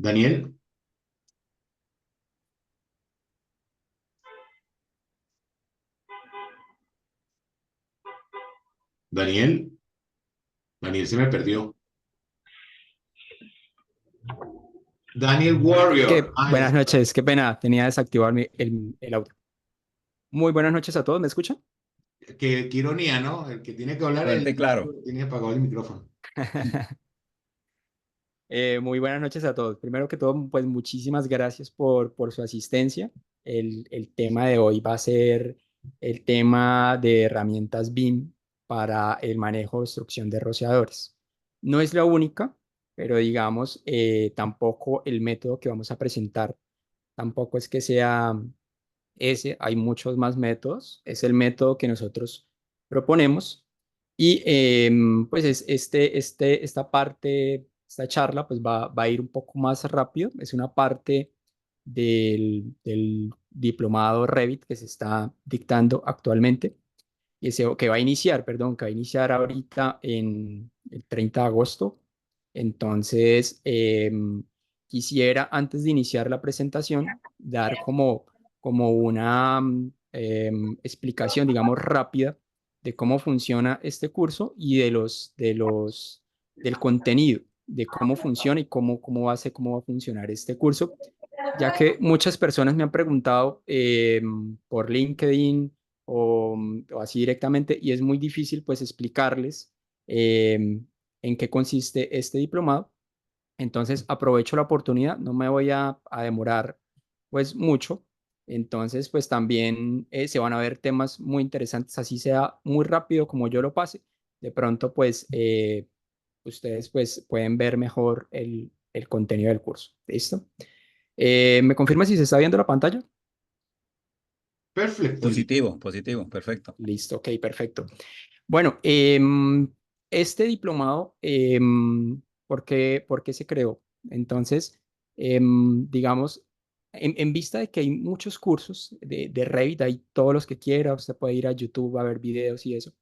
Daniel, Daniel, Daniel se me perdió. Daniel Warrior. Ah, ya Buenas está. noches, qué pena, tenía desactivado el audio. Muy buenas noches a todos, ¿me escuchan? Qué ironía, ¿no? El que tiene que hablar, Fuerte y el claro. otro tiene apagado el micrófono. Muy buenas noches a todos. Primero que todo, pues muchísimas gracias por su asistencia. El tema de hoy va a ser el tema de herramientas BIM para el manejo de destrucción de rociadores. No es la única, pero digamos, tampoco el método que vamos a presentar, tampoco es que sea ese, hay muchos más métodos, es el método que nosotros proponemos y pues esta parte, esta charla pues va a ir un poco más rápido, es una parte del diplomado Revit que se está dictando actualmente y que va a iniciar, perdón, que va a iniciar ahorita en el 30 de agosto. Entonces, quisiera, antes de iniciar la presentación, dar como una explicación, digamos, rápida de cómo funciona este curso y del contenido, de cómo funciona y cómo va a funcionar este curso, ya que muchas personas me han preguntado por LinkedIn o así directamente y es muy difícil pues explicarles en qué consiste este diplomado. Entonces aprovecho la oportunidad, no me voy a demorar pues mucho. Entonces pues también se van a ver temas muy interesantes, así sea muy rápido como yo lo pase. De pronto pues ustedes pues pueden ver mejor el contenido del curso. ¿Listo? ¿Me confirma si se está viendo la pantalla? Perfectly. Positivo, positivo, perfecto. Listo, ok, perfecto. Bueno, este diplomado, ¿por qué se creó? Entonces, digamos, en vista de que hay muchos cursos de Revit, hay todos los que quiera, usted puede ir a YouTube a ver videos y eso.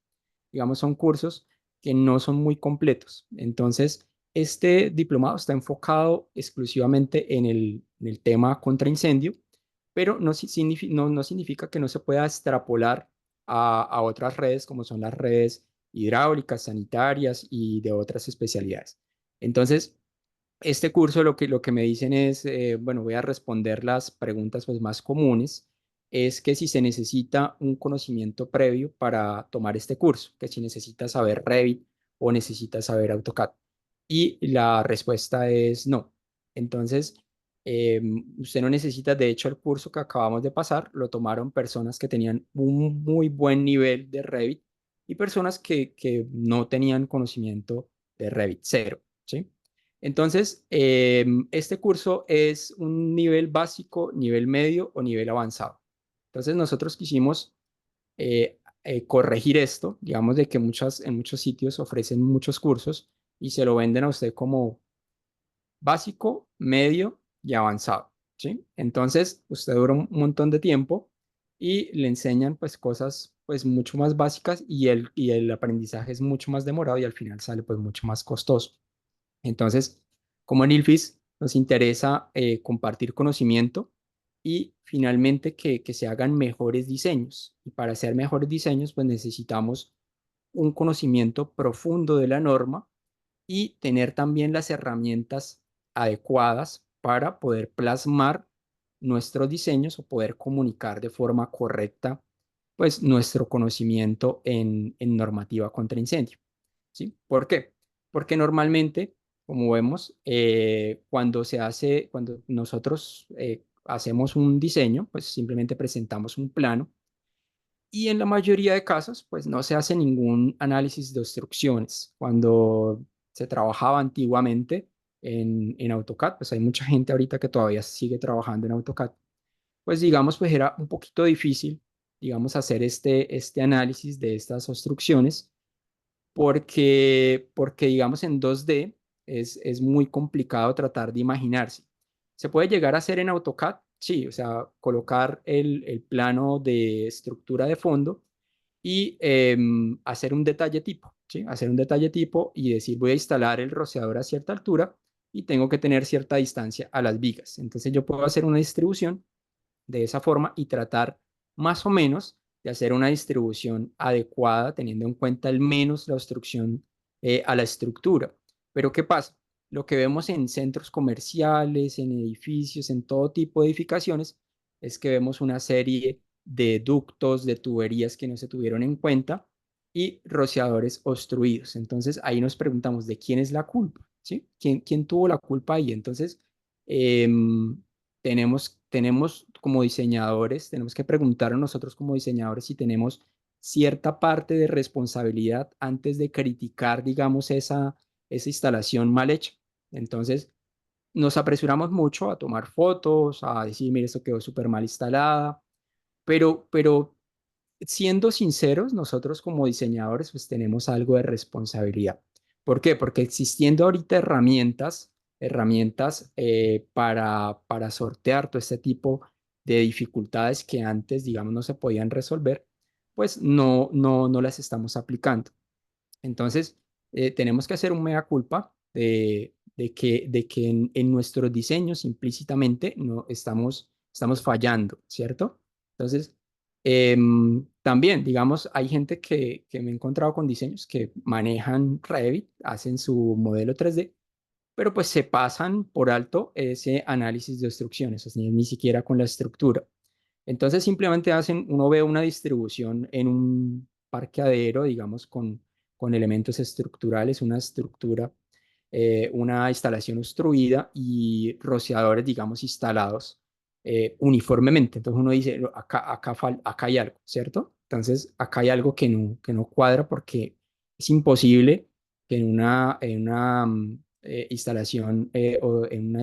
Digamos, son cursos que no son muy completos. Entonces, este diplomado está enfocado exclusivamente en el tema contra incendio, pero no significa que no se pueda extrapolar a otras redes como son las redes hidráulicas, sanitarias y de otras especialidades. Entonces, este curso lo que me dicen es, bueno, voy a responder las preguntas pues, más comunes, es que si se necesita un conocimiento previo para tomar este curso, que si necesita saber Revit o necesita saber AutoCAD. Y la respuesta es no. Entonces, usted no necesita, de hecho, el curso que acabamos de pasar, lo tomaron personas que tenían un muy buen nivel de Revit y personas que no tenían conocimiento de Revit, cero, ¿sí? Entonces, este curso es un nivel básico, nivel medio o nivel avanzado. Entonces, nosotros quisimos corregir esto, digamos, de que en muchos sitios ofrecen muchos cursos y se lo venden a usted como básico, medio y avanzado, ¿sí? Entonces, usted dura un montón de tiempo y le enseñan pues cosas pues mucho más básicas y el aprendizaje es mucho más demorado y al final sale pues mucho más costoso. Entonces, como en ILFIS, nos interesa compartir conocimiento y finalmente que se hagan mejores diseños. Y para hacer mejores diseños, pues necesitamos un conocimiento profundo de la norma y tener también las herramientas adecuadas para poder plasmar nuestros diseños o poder comunicar de forma correcta pues nuestro conocimiento en normativa contra incendio. ¿Sí? ¿Por qué? Porque normalmente, como vemos, cuando nosotros hacemos un diseño, pues simplemente presentamos un plano y en la mayoría de casos, pues no se hace ningún análisis de obstrucciones. Cuando se trabajaba antiguamente en AutoCAD, pues hay mucha gente ahorita que todavía sigue trabajando en AutoCAD, pues digamos, pues era un poquito difícil, digamos, hacer este análisis de estas obstrucciones porque digamos en 2D es muy complicado tratar de imaginarse. ¿Se puede llegar a hacer en AutoCAD? Sí, o sea, colocar el plano de estructura de fondo y hacer un detalle tipo, ¿sí? Hacer un detalle tipo y decir voy a instalar el rociador a cierta altura y tengo que tener cierta distancia a las vigas. Entonces yo puedo hacer una distribución de esa forma y tratar más o menos de hacer una distribución adecuada teniendo en cuenta al menos la obstrucción a la estructura. Pero ¿qué pasa? Lo que vemos en centros comerciales, en edificios, en todo tipo de edificaciones, es que vemos una serie de ductos, de tuberías que no se tuvieron en cuenta y rociadores obstruidos. Entonces ahí nos preguntamos de quién es la culpa, ¿sí? ¿Quién tuvo la culpa ahí? Entonces, eh, tenemos como diseñadores, tenemos que preguntar a nosotros como diseñadores si tenemos cierta parte de responsabilidad antes de criticar, digamos, esa instalación mal hecha. Entonces, nos apresuramos mucho a tomar fotos, a decir, mire, esto quedó súper mal instalada, pero siendo sinceros, nosotros como diseñadores pues tenemos algo de responsabilidad. ¿Por qué? Porque existiendo ahorita herramientas para sortear todo este tipo de dificultades que antes, digamos, no se podían resolver, pues no las estamos aplicando. Entonces, tenemos que hacer un mea culpa de que en nuestros diseños implícitamente no estamos fallando, ¿cierto? Entonces, también, digamos, hay gente que me he encontrado con diseños que manejan Revit, hacen su modelo 3D, pero pues se pasan por alto ese análisis de obstrucciones, o sea, ni siquiera con la estructura. Entonces simplemente uno ve una distribución en un parqueadero, digamos, con elementos estructurales, una estructura, una instalación obstruida y rociadores, digamos, instalados uniformemente. Entonces uno dice, "No, acá hay algo, ¿cierto? Entonces acá hay algo que no cuadra porque es imposible que en una instalación o en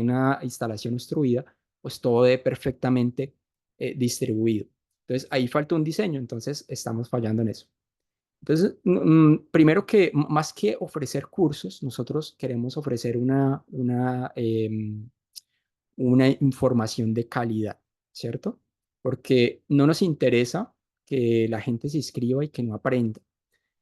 una instalación obstruida pues todo de perfectamente distribuido. Entonces, ahí falta un diseño, entonces estamos fallando en eso. Entonces, primero que, más que ofrecer cursos, nosotros queremos ofrecer una información de calidad, ¿cierto? Porque no nos interesa que la gente se inscriba y que no aprenda.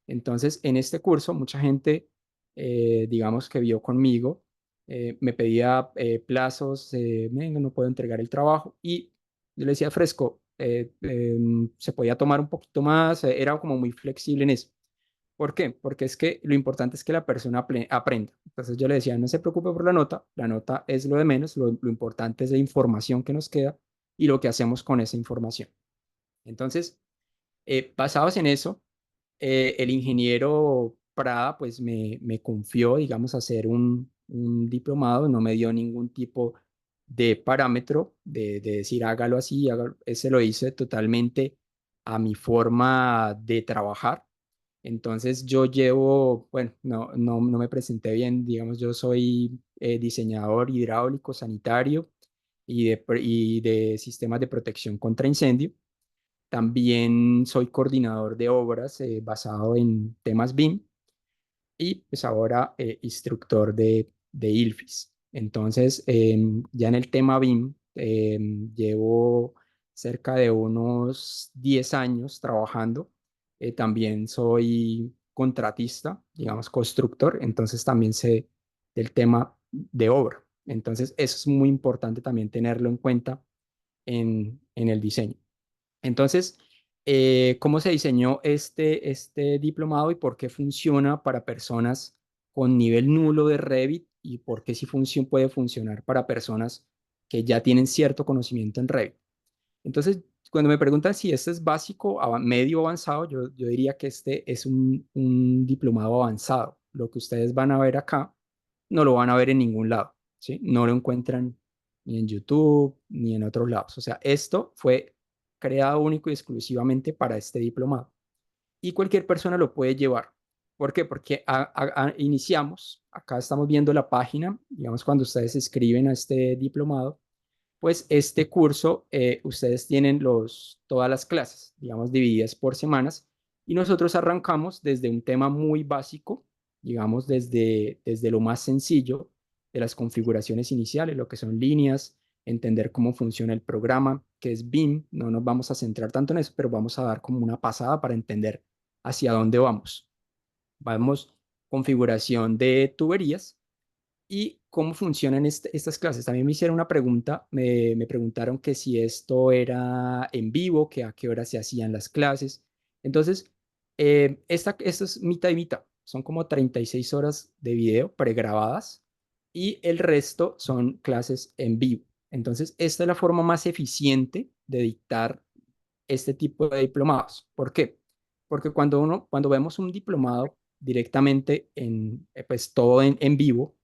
Entonces, en este curso, mucha gente, digamos, que vio conmigo, me pedía plazos, venga, no puedo entregar el trabajo. Y yo le decía, Fresco, se podía tomar un poquito más, era como muy flexible en eso. ¿Por qué? Porque es que lo importante es que la persona aprenda. Entonces yo le decía, no se preocupe por la nota es lo de menos, lo importante es la información que nos queda y lo que hacemos con esa información. Entonces, basados en eso, el ingeniero Prada pues me confió, digamos, hacer un diplomado, no me dio ningún tipo de parámetro de decir hágalo así, ese lo hice totalmente a mi forma de trabajar. Entonces yo llevo, bueno, no me presenté bien, digamos, yo soy diseñador hidráulico, sanitario y de sistemas de protección contra incendio. También soy coordinador de obras basado en temas BIM y pues ahora instructor de ILFIS. Entonces, ya en el tema BIM, llevo cerca de unos 10 años trabajando. También soy contratista, digamos, constructor, entonces también sé del tema de obra. Entonces, eso es muy importante también tenerlo en cuenta en el diseño. Entonces, ¿cómo se diseñó este diplomado y por qué funciona para personas con nivel nulo de Revit y por qué sí puede funcionar para personas que ya tienen cierto conocimiento en Revit? Entonces, cuando me preguntan si este es básico, medio avanzado, yo diría que este es un diplomado avanzado. Lo que ustedes van a ver acá no lo van a ver en ningún lado, ¿sí? No lo encuentran ni en YouTube ni en otros lados. O sea, esto fue creado único y exclusivamente para este diplomado. Y cualquier persona lo puede llevar. ¿Por qué? Porque iniciamos, acá estamos viendo la página, digamos, cuando ustedes se escriben a este diplomado, pues este curso ustedes tienen todas las clases, digamos, divididas por semanas y nosotros arrancamos desde un tema muy básico, digamos, desde lo más sencillo de las configuraciones iniciales, lo que son líneas, entender cómo funciona el programa, que es BIM. No nos vamos a centrar tanto en eso, pero vamos a dar como una pasada para entender hacia dónde vamos. Vamos, configuración de tuberías ¿Y cómo funcionan estas clases? También me hicieron una pregunta, me preguntaron que si esto era en vivo, que a qué hora se hacían las clases. Entonces, esto es mitad y mitad. Son como 36 horas de video pregrabadas y el resto son clases en vivo. Entonces, esta es la forma más eficiente de dictar este tipo de diplomados. ¿Por qué? Porque cuando vemos un diplomado directamente pues todo en vivo,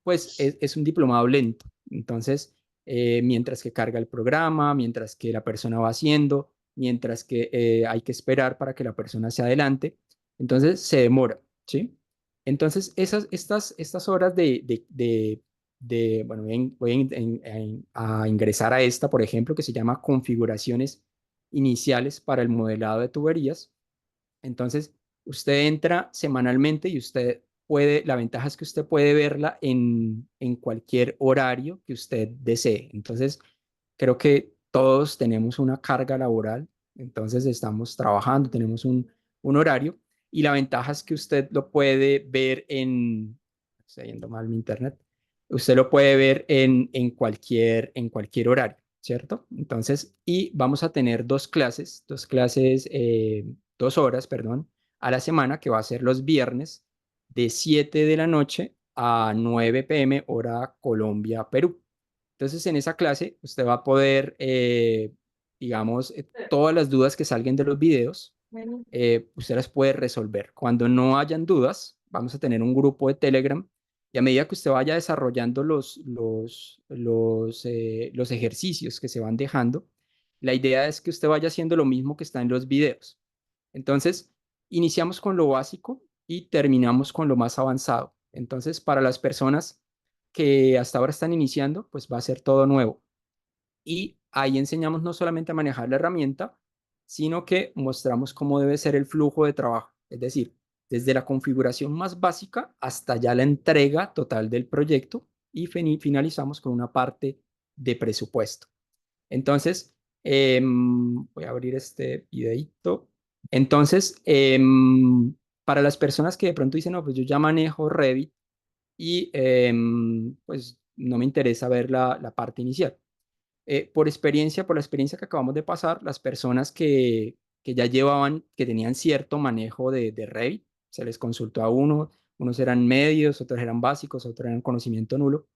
pues es un diplomado lento. Entonces, mientras que carga el programa, mientras que la persona va haciendo, mientras que hay que esperar para que la persona se adelante, entonces se demora, ¿sí? Entonces, estas horas bueno, a ingresar a esta, por ejemplo, que se llama configuraciones iniciales para el modelado de tuberías. Entonces, usted entra semanalmente y usted puede, la ventaja es que usted puede verla en cualquier horario que usted desee. Entonces, creo que todos tenemos una carga laboral, entonces estamos trabajando, tenemos un horario y la ventaja es que usted lo puede ver está yendo mal mi internet, usted lo puede ver en cualquier horario, ¿cierto? Entonces, y vamos a tener dos clases, 2 horas, perdón, a la semana, que va a ser los viernes de 7 de la noche a 9 p.m. hora Colombia, Perú. Entonces, en esa clase, usted va a poder, digamos, todas las dudas que salgan de los videos, usted las puede resolver. Cuando no hayan dudas, vamos a tener un grupo de Telegram y a medida que usted vaya desarrollando los ejercicios que se van dejando, la idea es que usted vaya haciendo lo mismo que está en los videos. Entonces, iniciamos con lo básico y terminamos con lo más avanzado. Entonces, para las personas que hasta ahora están iniciando, pues va a ser todo nuevo. Y ahí enseñamos no solamente a manejar la herramienta, sino que mostramos cómo debe ser el flujo de trabajo. Es decir, desde la configuración más básica hasta ya la entrega total del proyecto y finalizamos con una parte de presupuesto. Entonces, voy a abrir este videito. Entonces, para las personas que de pronto dicen, no, pues yo ya manejo Revit y pues no me interesa ver la parte inicial. Por la experiencia que acabamos de pasar, las personas que ya llevaban, que tenían cierto manejo de Revit, se les consultó a unos eran medios, otros eran básicos, otros eran conocimiento nulo.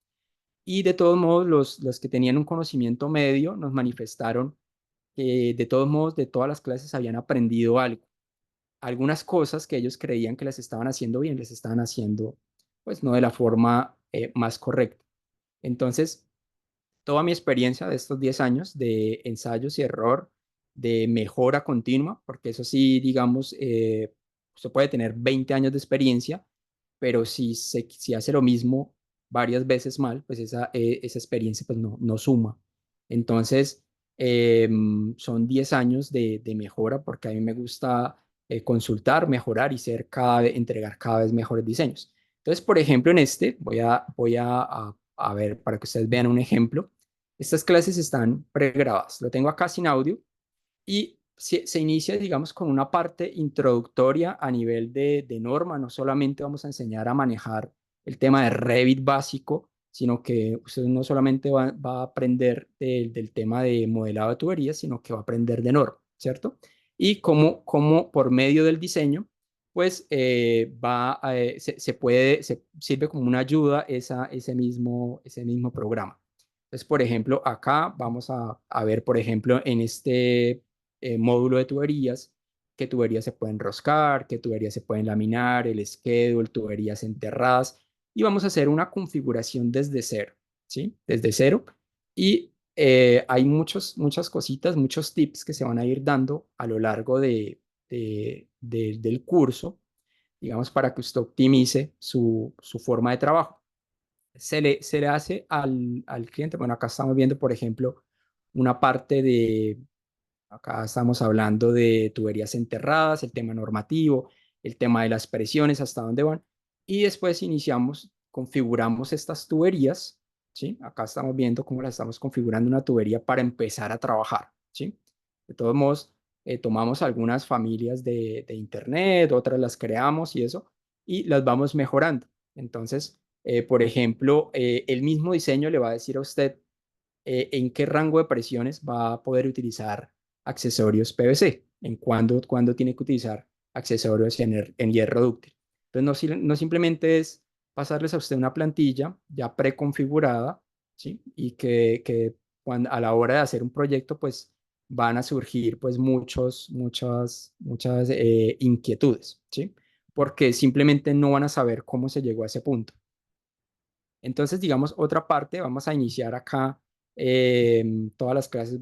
Y de todos modos, los que tenían un conocimiento medio nos manifestaron que de todos modos, de todas las clases habían aprendido algo. Algunas cosas que ellos creían que las estaban haciendo bien, les estaban haciendo, pues no de la forma más correcta. Entonces, toda mi experiencia de estos 10 años de ensayos y error, de mejora continua, porque eso sí, digamos, usted puede tener 20 años de experiencia, pero si hace lo mismo varias veces mal, pues esa experiencia pues no suma. Entonces, son 10 años de mejora porque a mí me gusta consultar, mejorar y entregar cada vez mejores diseños. Entonces, por ejemplo, en este voy a ver para que ustedes vean un ejemplo. Estas clases están pregrabadas. Lo tengo acá sin audio y se inicia, digamos, con una parte introductoria a nivel de norma. No solamente vamos a enseñar a manejar el tema de Revit básico, sino que usted no solamente va a aprender del tema de modelado de tuberías, sino que va a aprender de norma, ¿cierto? Y cómo por medio del diseño, pues se sirve como una ayuda ese mismo programa. Entonces, por ejemplo, acá vamos a ver, por ejemplo, en este módulo de tuberías, qué tuberías se pueden enroscar, qué tuberías se pueden laminar, el schedule, tuberías enterradas, y vamos a hacer una configuración desde cero, ¿sí? Desde cero. Y hay muchas cositas, muchos tips que se van a ir dando a lo largo del curso, digamos, para que usted optimice su forma de trabajo. Se le hace al cliente, bueno, acá estamos viendo, por ejemplo, una parte acá estamos hablando de tuberías enterradas, el tema normativo, el tema de las presiones, hasta dónde van. Y después configuramos estas tuberías, ¿sí? Acá estamos viendo cómo la estamos configurando una tubería para empezar a trabajar, ¿sí? De todos modos, tomamos algunas familias de internet, otras las creamos y eso, y las vamos mejorando. Entonces, Por ejemplo, el mismo diseño le va a decir a usted en qué rango de presiones va a poder utilizar accesorios PVC, cuándo tiene que utilizar accesorios en hierro dúctil. Entonces, no simplemente es pasarles a usted una plantilla ya preconfigurada, ¿sí? Y que a la hora de hacer un proyecto, pues van a surgir pues muchas inquietudes, ¿sí? Porque simplemente no van a saber cómo se llegó a ese punto. Entonces, digamos, otra parte, vamos a iniciar acá. Todas las clases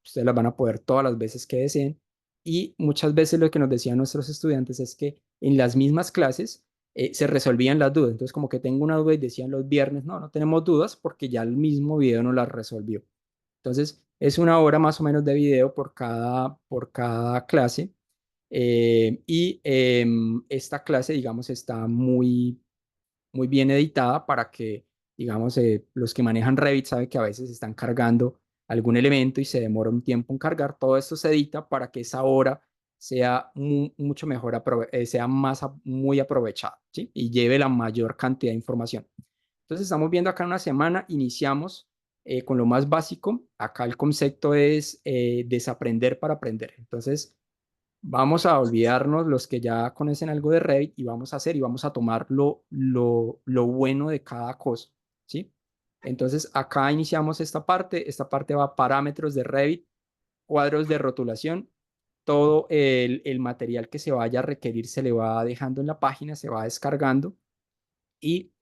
ustedes las van a poder todas las veces que deseen. Y muchas veces lo que nos decían nuestros estudiantes es que en las mismas clases se resolvían las dudas. Entonces, como que tengo una duda y decían los viernes, no, no tenemos dudas porque ya el mismo video nos las resolvió. Entonces, es una hora más o menos de video por cada clase. Esta clase, digamos, está muy bien editada para que, digamos, los que manejan Revit saben que a veces están cargando algún elemento y se demora un tiempo en cargar. Todo esto se edita para que esa hora sea mucho mejor, sea muy aprovechada, ¿sí? Y lleve la mayor cantidad de información. Entonces, estamos viendo acá en una semana, iniciamos con lo más básico. Acá el concepto es desaprender para aprender. Entonces, vamos a olvidarnos los que ya conocen algo de Revit y vamos a hacer y vamos a tomar lo bueno de cada cosa, ¿sí? Entonces, acá iniciamos esta parte. Esta parte va a parámetros de Revit, cuadros de rotulación. Todo el material que se vaya a requerir se le va dejando en la página, se va descargando y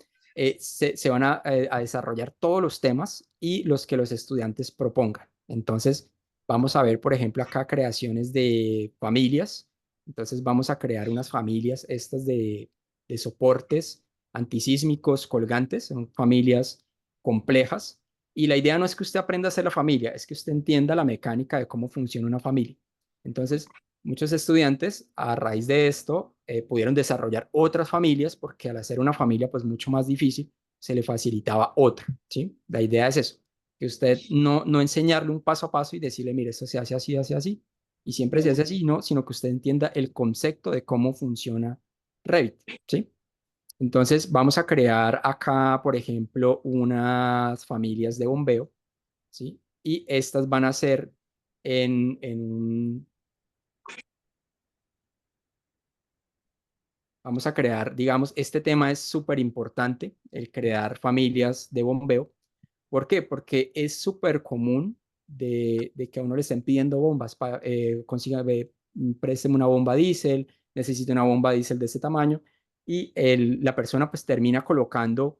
se van a desarrollar todos los temas y los que los estudiantes propongan. Entonces, vamos a ver, por ejemplo, acá creaciones de familias. Entonces, vamos a crear unas familias, estas de soportes antisísmicos colgantes, son familias complejas. Y la idea no es que usted aprenda a hacer la familia, es que usted entienda la mecánica de cómo funciona una familia. Entonces, muchos estudiantes a raíz de esto pudieron desarrollar otras familias porque al hacer una familia pues mucho más difícil se le facilitaba otra, ¿sí? La idea es eso, que usted no enseñarle un paso a paso y decirle, mire, esto se hace así, y siempre se hace así, no, sino que usted entienda el concepto de cómo funciona Revit, ¿sí? Entonces vamos a crear acá, por ejemplo, unas familias de bombeo, ¿sí? Y estas van a ser en un Vamos a crear, digamos, este tema es súper importante, el crear familias de bombeo. ¿Por qué? Porque es súper común de que a uno le estén pidiendo bombas, consiga, présteme una bomba diésel, necesito una bomba diésel de este tamaño, y la persona pues termina colocando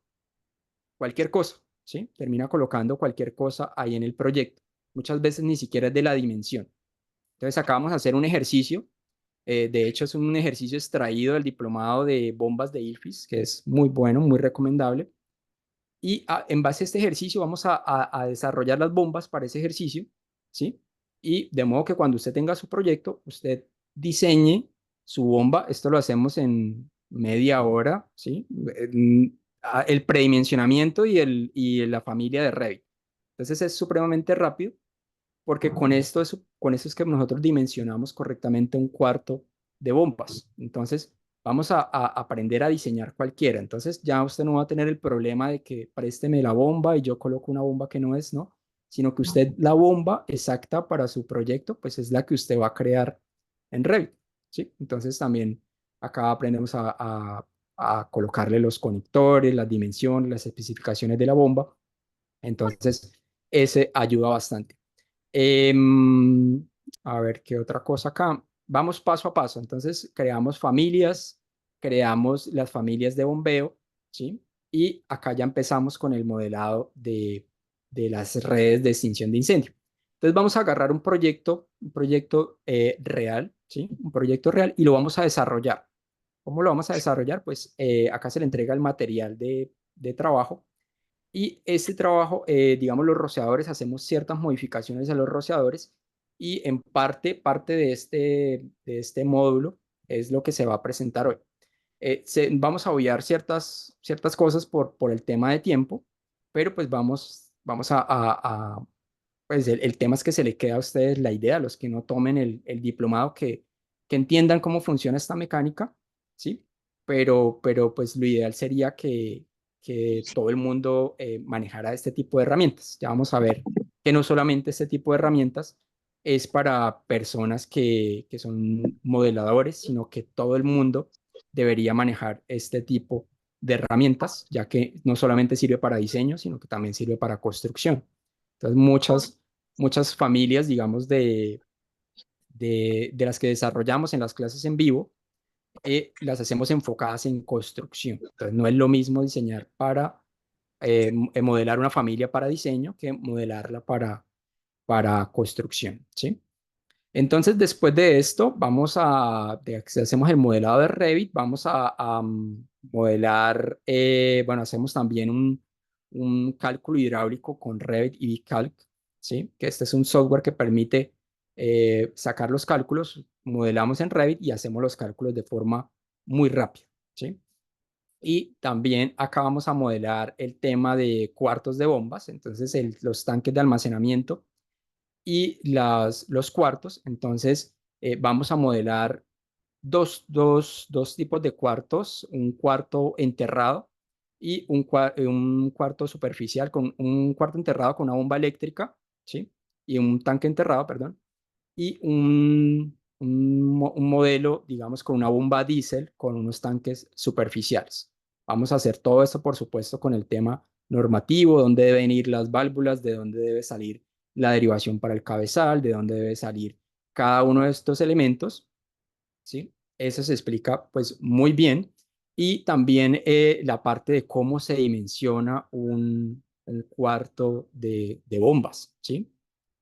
cualquier cosa, ¿sí? Termina colocando cualquier cosa ahí en el proyecto. Muchas veces ni siquiera es de la dimensión. Entonces acá vamos a hacer un ejercicio. De hecho, es un ejercicio extraído del diplomado de bombas de ILFIS, que es muy bueno, muy recomendable. Y en base a este ejercicio vamos a desarrollar las bombas para ese ejercicio, ¿sí? Y de modo que cuando usted tenga su proyecto, usted diseñe su bomba. Esto lo hacemos en media hora, ¿sí? El predimensionamiento y la familia de Revit. Entonces es supremamente rápido porque con esto es que nosotros dimensionamos correctamente un cuarto de bombas. Entonces, vamos a aprender a diseñar cualquiera. Entonces, ya usted no va a tener el problema de que présteme la bomba y yo coloco una bomba que no es, ¿no? Sino que usted, la bomba exacta para su proyecto, pues es la que usted va a crear en Revit, ¿sí? Entonces, también acá aprendemos a colocarle los conectores, las dimensiones, las especificaciones de la bomba. Entonces, ese ayuda bastante. Em, a ver, ¿qué otra cosa acá? Vamos paso a paso. Entonces, creamos familias, creamos las familias de bombeo, ¿sí? Y acá ya empezamos con el modelado de las redes de extinción de incendio. Entonces, vamos a agarrar un proyecto real, ¿sí? Un proyecto real y lo vamos a desarrollar. ¿Cómo lo vamos a desarrollar? Pues acá se le entrega el material de trabajo y este trabajo, digamos, los rociadores, hacemos ciertas modificaciones a los rociadores y en parte de este módulo es lo que se va a presentar hoy. Vamos a obviar ciertas cosas por el tema de tiempo, pero pues vamos pues el tema es que se le queda a ustedes la idea, a los que no tomen el diplomado, que entiendan cómo funciona esta mecánica, ¿sí? Pero pues lo ideal sería que todo el mundo manejara este tipo de herramientas. Ya vamos a ver que no solamente este tipo de herramientas es para personas que son modeladores, sino que todo el mundo debería manejar este tipo de herramientas, ya que no solamente sirve para diseño, sino que también sirve para construcción. Entonces, muchas familias, digamos, de las que desarrollamos en las clases en vivo, las hacemos enfocadas en construcción. Entonces, no es lo mismo diseñar para modelar una familia para diseño que modelarla para construcción, ¿sí? Entonces, después de esto, de que hacemos el modelado de Revit, vamos a modelar, bueno, hacemos también un cálculo hidráulico con Revit y VCalc, ¿sí? Que este es un software que permite sacar los cálculos, modelamos en Revit y hacemos los cálculos de forma muy rápida, ¿sí? Y también acá vamos a modelar el tema de cuartos de bombas, entonces los tanques de almacenamiento y los cuartos. Entonces, vamos a modelar dos tipos de cuartos, un cuarto enterrado y un cuarto superficial, con un cuarto enterrado con una bomba eléctrica, ¿sí? Y un tanque enterrado, perdón, y un modelo, digamos, con una bomba diésel con unos tanques superficiales. Vamos a hacer todo esto, por supuesto, con el tema normativo, dónde deben ir las válvulas, de dónde debe salir la derivación para el cabezal, de dónde debe salir cada uno de estos elementos, ¿sí? Eso se explica pues muy bien. Y también la parte de cómo se dimensiona un cuarto de bombas, ¿sí?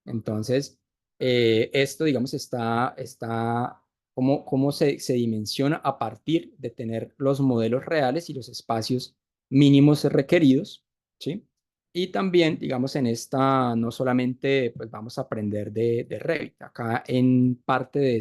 Entonces, esto, digamos, está cómo se dimensiona a partir de tener los modelos reales y los espacios mínimos requeridos, ¿sí? Y también, digamos, en esta no solamente pues vamos a aprender de Revit, acá en parte de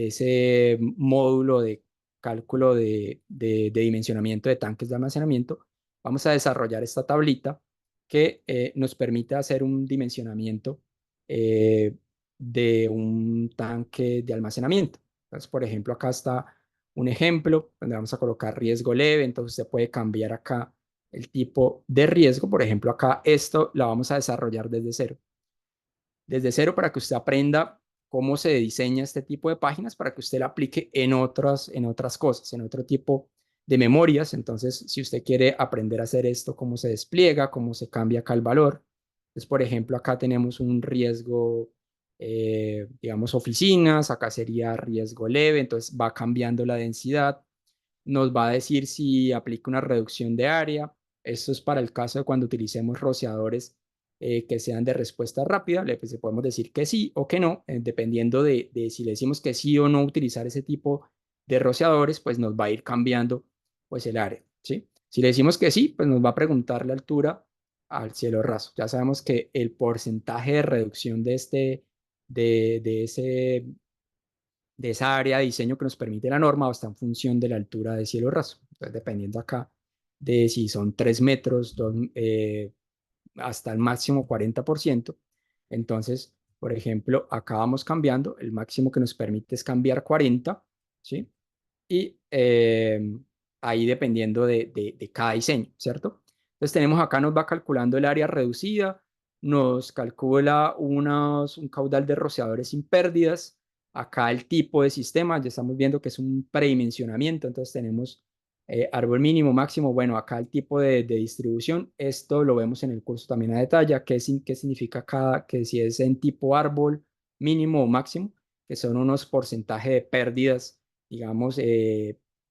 ese módulo de cálculo de dimensionamiento de tanques de almacenamiento, vamos a desarrollar esta tablita que nos permite hacer un dimensionamiento eh, de un tanque de almacenamiento. Entonces, por ejemplo, acá está un ejemplo donde vamos a colocar riesgo leve, entonces usted puede cambiar acá el tipo de riesgo. Por ejemplo, acá esto la vamos a desarrollar desde cero para que usted aprenda cómo se diseña este tipo de páginas para que usted la aplique en otras cosas, en otro tipo de memorias. Entonces, si usted quiere aprender a hacer esto, cómo se despliega, cómo se cambia acá el valor. Entonces, por ejemplo, acá tenemos un riesgo, digamos, oficinas, acá sería riesgo leve, entonces va cambiando la densidad, nos va a decir si aplica una reducción de área. Esto es para el caso de cuando utilicemos rociadores que sean de respuesta rápida. Pues, le podemos decir que sí o que no, dependiendo de si le decimos que sí o no utilizar ese tipo de rociadores, pues nos va a ir cambiando pues el área, ¿sí? Si le decimos que sí, pues nos va a preguntar la altura al cielo raso. Ya sabemos que el porcentaje de reducción de ese de esa área de diseño que nos permite la norma está en función de la altura de cielo raso. Entonces, dependiendo acá de si son 3 metros hasta el máximo 40%. Entonces, por ejemplo, acá vamos cambiando, el máximo que nos permite es cambiar 40, ¿sí? Y ahí dependiendo de cada diseño, ¿cierto? Entonces tenemos acá, nos va calculando el área reducida, nos calcula un caudal de rociadores sin pérdidas, acá el tipo de sistema, ya estamos viendo que es un predimensionamiento, entonces tenemos árbol mínimo, máximo, bueno, acá el tipo de distribución, esto lo vemos en el curso también a detalle, qué significa que si es en tipo árbol mínimo o máximo, que son unos porcentajes de pérdidas digamos,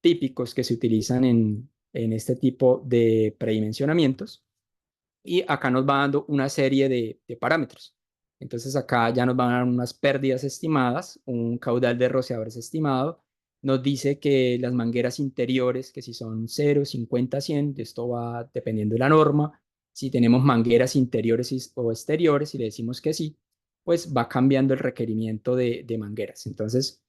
típicos que se utilizan en este tipo de predimensionamientos. Y acá nos va dando una serie de parámetros. Entonces acá ya nos van a dar unas pérdidas estimadas, un caudal de rociadores estimado. Nos dice que las mangueras interiores, que si son 0, 50, 100, esto va dependiendo de la norma. Si tenemos mangueras interiores o exteriores, si le decimos que sí, pues va cambiando el requerimiento de mangueras. Entonces,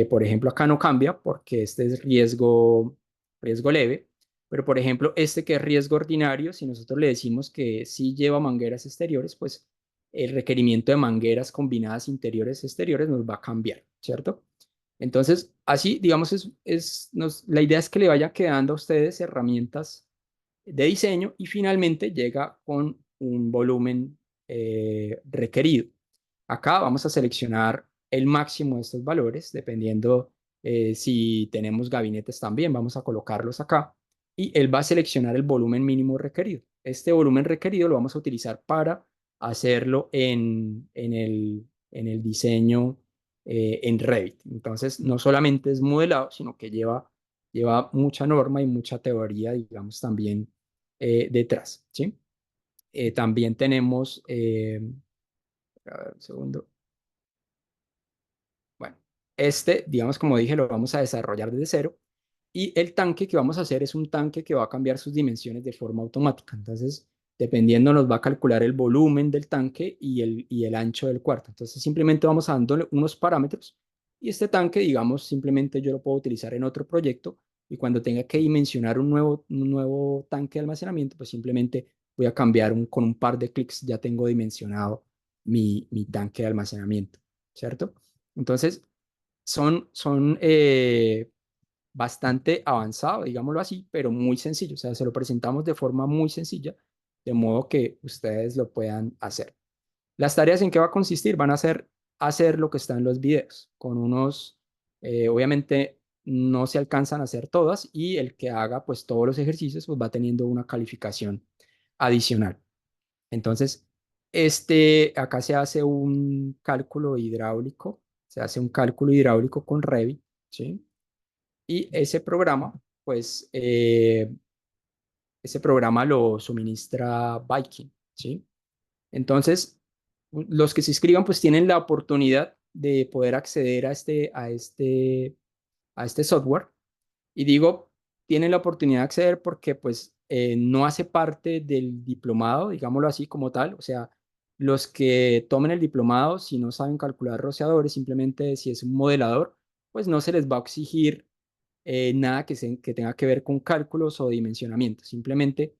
por ejemplo, acá no cambia porque este es riesgo leve. Pero, por ejemplo, este que es riesgo ordinario, si nosotros le decimos que sí lleva mangueras exteriores, pues el requerimiento de mangueras combinadas interiores-exteriores nos va a cambiar, ¿cierto? Entonces, así, digamos, la idea es que le vaya quedando a ustedes herramientas de diseño y finalmente llega con un volumen requerido. Acá vamos a seleccionar el máximo de estos valores, dependiendo si tenemos gabinetes también, vamos a colocarlos acá y él va a seleccionar el volumen mínimo requerido. Este volumen requerido lo vamos a utilizar para hacerlo en el diseño en Revit. Entonces, no solamente es modelado, sino que lleva mucha norma y mucha teoría, digamos, también detrás, ¿sí? También tenemos, a ver, un segundo. Bueno, digamos, como dije, lo vamos a desarrollar desde cero. Y el tanque que vamos a hacer es un tanque que va a cambiar sus dimensiones de forma automática. Entonces, dependiendo, nos va a calcular el volumen del tanque y el ancho del cuarto. Entonces, simplemente vamos dándole unos parámetros y este tanque, digamos, simplemente yo lo puedo utilizar en otro proyecto y cuando tenga que dimensionar un nuevo tanque de almacenamiento, pues simplemente voy a cambiar con un par de clics, ya tengo dimensionado mi tanque de almacenamiento, ¿cierto? Entonces, son bastante avanzado, digámoslo así, pero muy sencillo. O sea, se lo presentamos de forma muy sencilla, de modo que ustedes lo puedan hacer. Las tareas en qué va a consistir van a ser hacer lo que está en los videos, con obviamente no se alcanzan a hacer todas y el que haga pues todos los ejercicios pues va teniendo una calificación adicional. Entonces, acá se hace un cálculo hidráulico, se hace un cálculo hidráulico con Revit, ¿sí? Y ese programa lo suministra Viking, ¿sí? Entonces, los que se inscriban pues tienen la oportunidad de poder acceder a este software. Y digo, tienen la oportunidad de acceder porque pues no hace parte del diplomado, digámoslo así como tal. O sea, los que tomen el diplomado, si no saben calcular rociadores, simplemente si es un modelador, pues no se les va a exigir nada que tenga que ver con cálculos o dimensionamiento. Simplemente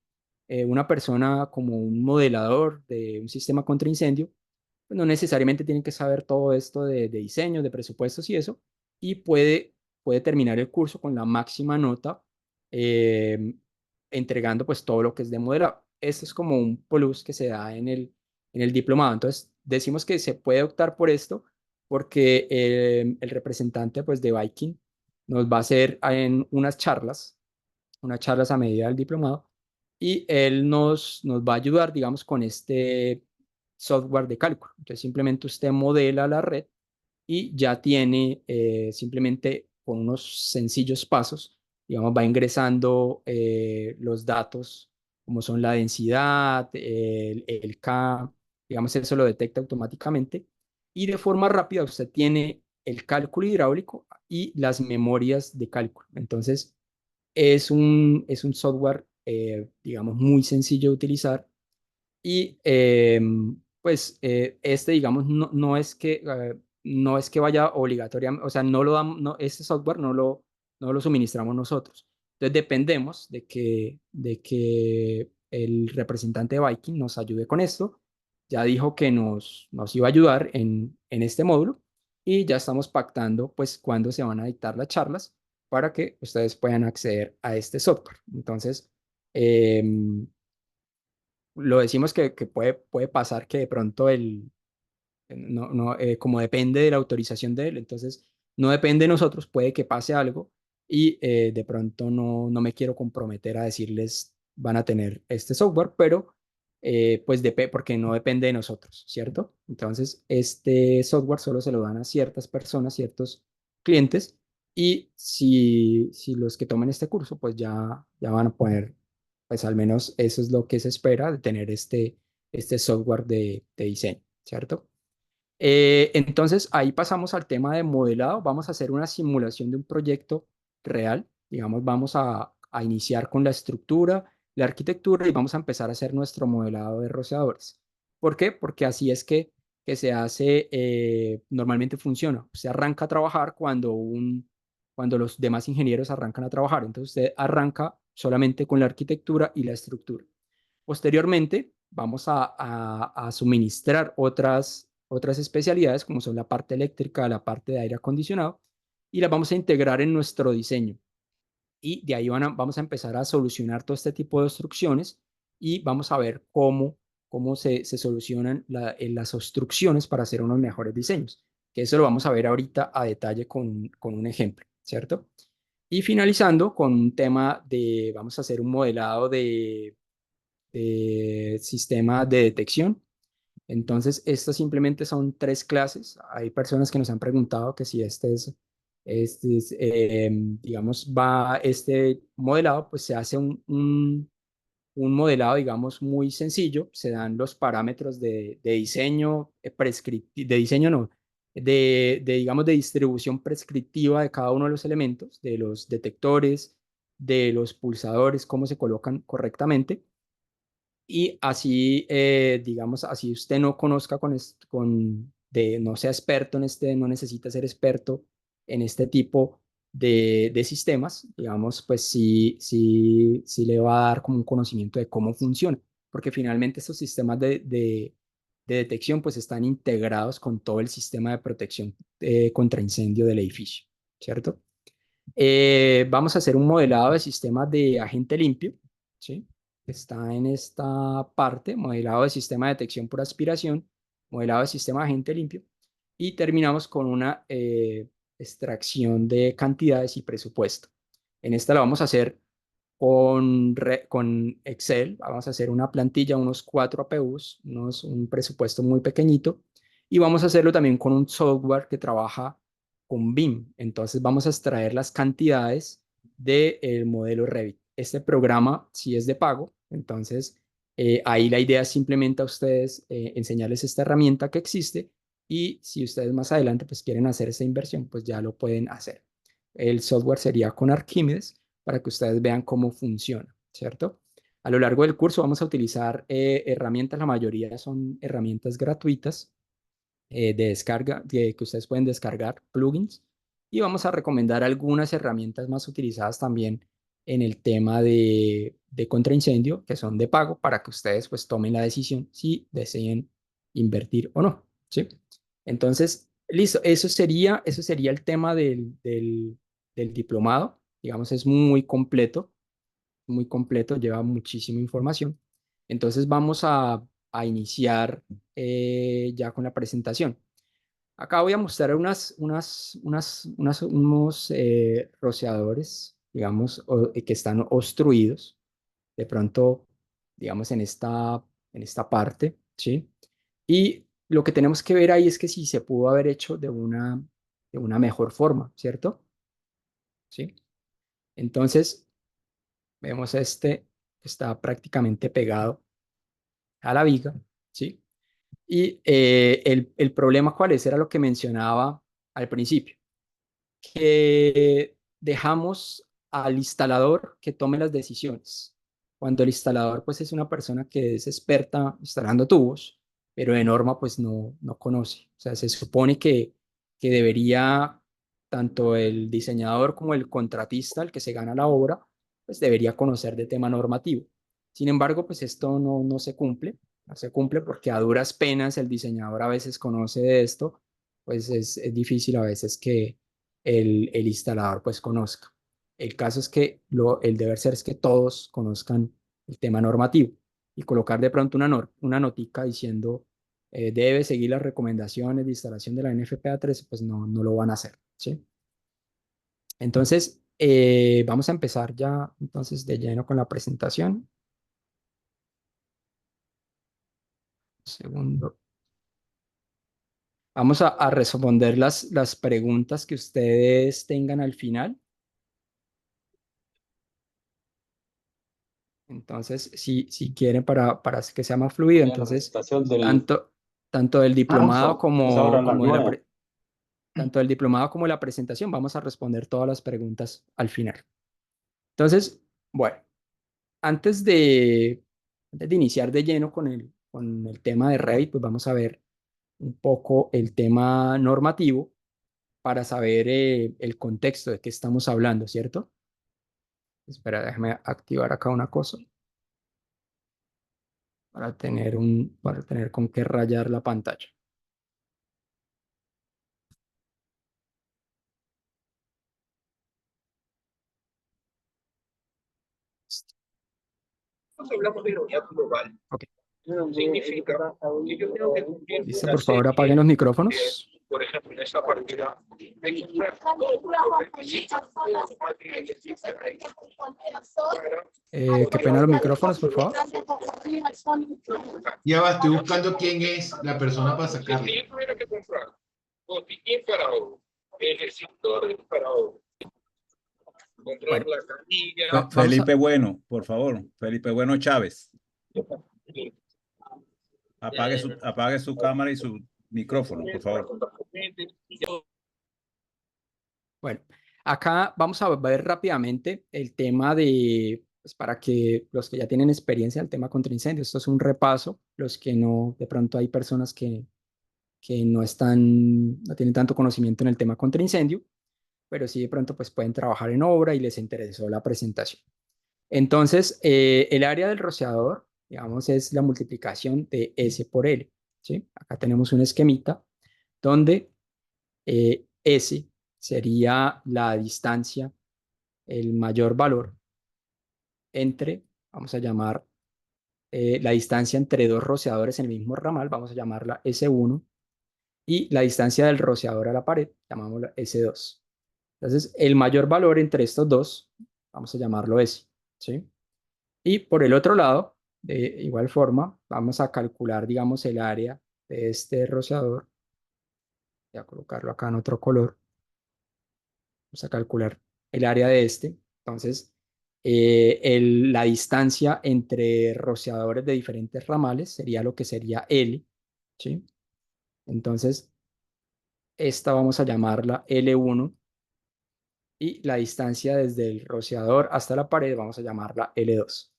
una persona como un modelador de un sistema contra incendio, pues no necesariamente tiene que saber todo esto de diseño, de presupuestos y eso, y puede terminar el curso con la máxima nota, eh, entregando pues todo lo que es de modelado. Esto es como un plus que se da en el diplomado. Entonces, decimos que se puede optar por esto porque el representante pues de Viking nos va a hacer en unas charlas a medida del diplomado, y él nos va a ayudar, digamos, con este software de cálculo. Entonces, simplemente usted modela la red y ya tiene simplemente con unos sencillos pasos, digamos, va ingresando los datos como son la densidad, el K, digamos, eso lo detecta automáticamente y de forma rápida usted tiene el cálculo hidráulico y las memorias de cálculo. Entonces, es un software, digamos, muy sencillo de utilizar y digamos, no es que vaya obligatoriamente, o sea, no lo damos, no, este software no lo suministramos nosotros. Entonces dependemos de que el representante de Viking nos ayude con esto. Ya dijo que nos iba a ayudar en este módulo y ya estamos pactando pues cuándo se van a dictar las charlas para que ustedes puedan acceder a este software. Entonces, lo decimos que puede pasar que de pronto como depende de la autorización de él, entonces no depende de nosotros, puede que pase algo y de pronto no me quiero comprometer a decirles van a tener este software, pero porque no depende de nosotros, ¿cierto? Entonces, este software solo se lo dan a ciertas personas, ciertos clientes, y si los que tomen este curso, pues ya van a poder, pues al menos eso es lo que se espera de tener este software de diseño, ¿cierto? Entonces, ahí pasamos al tema de modelado. Vamos a hacer una simulación de un proyecto real. Digamos, vamos a iniciar con la estructura, la arquitectura y vamos a empezar a hacer nuestro modelado de rociadores. ¿Por qué? Porque así es que se hace, normalmente funciona. Se arranca a trabajar cuando los demás ingenieros arrancan a trabajar. Entonces, usted arranca solamente con la arquitectura y la estructura. Posteriormente, vamos a suministrar otras especialidades, como son la parte eléctrica, la parte de aire acondicionado, y las vamos a integrar en nuestro diseño. y de ahí vamos a empezar a solucionar todo este tipo de obstrucciones y vamos a ver cómo se solucionan las obstrucciones para hacer unos mejores diseños, que eso lo vamos a ver ahorita a detalle con un ejemplo, ¿cierto? Y finalizando con un tema vamos a hacer un modelado de sistemas de detección. Entonces, estas simplemente son tres clases. Hay personas que nos han preguntado que si digamos, va este modelado, pues se hace un modelado, digamos, muy sencillo. Se dan los parámetros de diseño prescriptivo, de diseño no, digamos, de distribución prescriptiva de cada uno de los elementos, de los detectores, de los pulsadores, cómo se colocan correctamente. Y así, digamos, así usted no conozca no sea experto en no necesita ser experto en este tipo de sistemas, digamos, pues sí le va a dar como un conocimiento de cómo funciona, porque finalmente estos sistemas de detección pues están integrados con todo el sistema de protección contra incendio del edificio, ¿cierto? Vamos a hacer un modelado de sistemas de agente limpio, ¿sí? Está en esta parte, modelado de sistema de detección por aspiración, modelado de sistema de agente limpio, y terminamos con una extracción de cantidades y presupuesto. En esta la vamos a hacer con Excel, vamos a hacer una plantilla, unos 4 APUs, un presupuesto muy pequeñito, y vamos a hacerlo también con un software que trabaja con BIM. Entonces vamos a extraer las cantidades del modelo Revit. Este programa sí es de pago, entonces ahí la idea es simplemente a ustedes enseñarles esta herramienta que existe y si ustedes más adelante pues quieren hacer esa inversión, pues ya lo pueden hacer. El software sería con Archimedes para que ustedes vean cómo funciona, ¿cierto? A lo largo del curso vamos a utilizar herramientas, la mayoría son herramientas gratuitas de descarga, que ustedes pueden descargar, plugins, y vamos a recomendar algunas herramientas más utilizadas también en el tema de contraincendio, que son de pago, para que ustedes pues tomen la decisión si deseen invertir o no, ¿sí? Entonces, listo, eso sería el tema del diplomado, digamos, es muy completo, lleva muchísima información. Entonces vamos a iniciar ya con la presentación. Acá voy a mostrar unos rociadores, digamos, que están obstruidos. De pronto, digamos, en esta parte, ¿sí? Y lo que tenemos que ver ahí es que si se pudo haber hecho de una mejor forma, ¿cierto? ¿Sí? Entonces, vemos que está prácticamente pegado a la viga, ¿sí? Y el problema, ¿cuál es? Era lo que mencionaba al principio, que dejamos al instalador que tome las decisiones. Cuando el instalador, pues, es una persona que es experta instalando tubos, pero de norma, pues, no conoce. O sea, se supone que debería, tanto el diseñador como el contratista, el que se gana la obra, pues, debería conocer de tema normativo. Sin embargo, pues, esto no se cumple. No se cumple porque a duras penas el diseñador a veces conoce de esto, pues es difícil a veces que el instalador pues conozca. El caso es que el deber ser es que todos conozcan el tema normativo y colocar de pronto una notica diciendo debe seguir las recomendaciones de instalación de la NFPA 13, pues no lo van a hacer, ¿sí? Entonces, vamos a empezar ya entonces de lleno con la presentación. Segundo. Vamos a responder las preguntas que ustedes tengan al final. Entonces, si quieren para que sea más fluido, La entonces, presentación del tanto, tanto del diplomado marzo, es ahora a las 9. tanto del diplomado como la presentación, vamos a responder todas las preguntas al final. Entonces, bueno, antes de iniciar de lleno con el tema de Revit, pues vamos a ver un poco el tema normativo para saber el contexto de qué estamos hablando, ¿cierto? Espera, déjame activar acá una cosa para tener con qué rayar la pantalla. Cuando hablamos de unidad global, Ok. significa que yo tengo que cumplir Listo, una por favor, serie apaguen los de, micrófonos. por ejemplo, en esta partida, de comprar todos los requisitos de los materiales que existen ahí para Qué pena los micrófonos, por favor. Ya va, estoy buscando quién es la persona para sacarlo. si yo tuviera que comprar botiquín para oro, necesito para oro, comprar Bueno, la canilla, vamos Felipe a... Bueno, por favor. Felipe Bueno Chávez. Apague su cámara y su micrófono, por favor. Bueno, acá vamos a ver rápidamente el tema de, pues para que los que ya tienen experiencia el tema contra incendios, esto es un repaso, los que no, de pronto hay personas que no están, no tienen tanto conocimiento en el tema contra incendio, pero sí de pronto pues pueden trabajar en obra y les interesó la presentación. Entonces, el área del rociador, digamos, es la multiplicación de S por L, ¿sí? Acá tenemos un esquemita donde S sería la distancia, el mayor valor entre, vamos a llamar la distancia entre dos rociadores en el mismo ramal, vamos a llamarla S1, y la distancia del rociador a la pared, llamámosla S2. Entonces, el mayor valor entre estos dos, vamos a llamarlo S, ¿sí? Y por el otro lado, de igual forma, vamos a calcular, digamos, el área de este rociador. Voy a colocarlo acá en otro color. Vamos a calcular el área de este. Entonces, la distancia entre rociadores de diferentes ramales sería lo que sería L, ¿sí? Entonces, esta vamos a llamarla L1 y la distancia desde el rociador hasta la pared vamos a llamarla L2.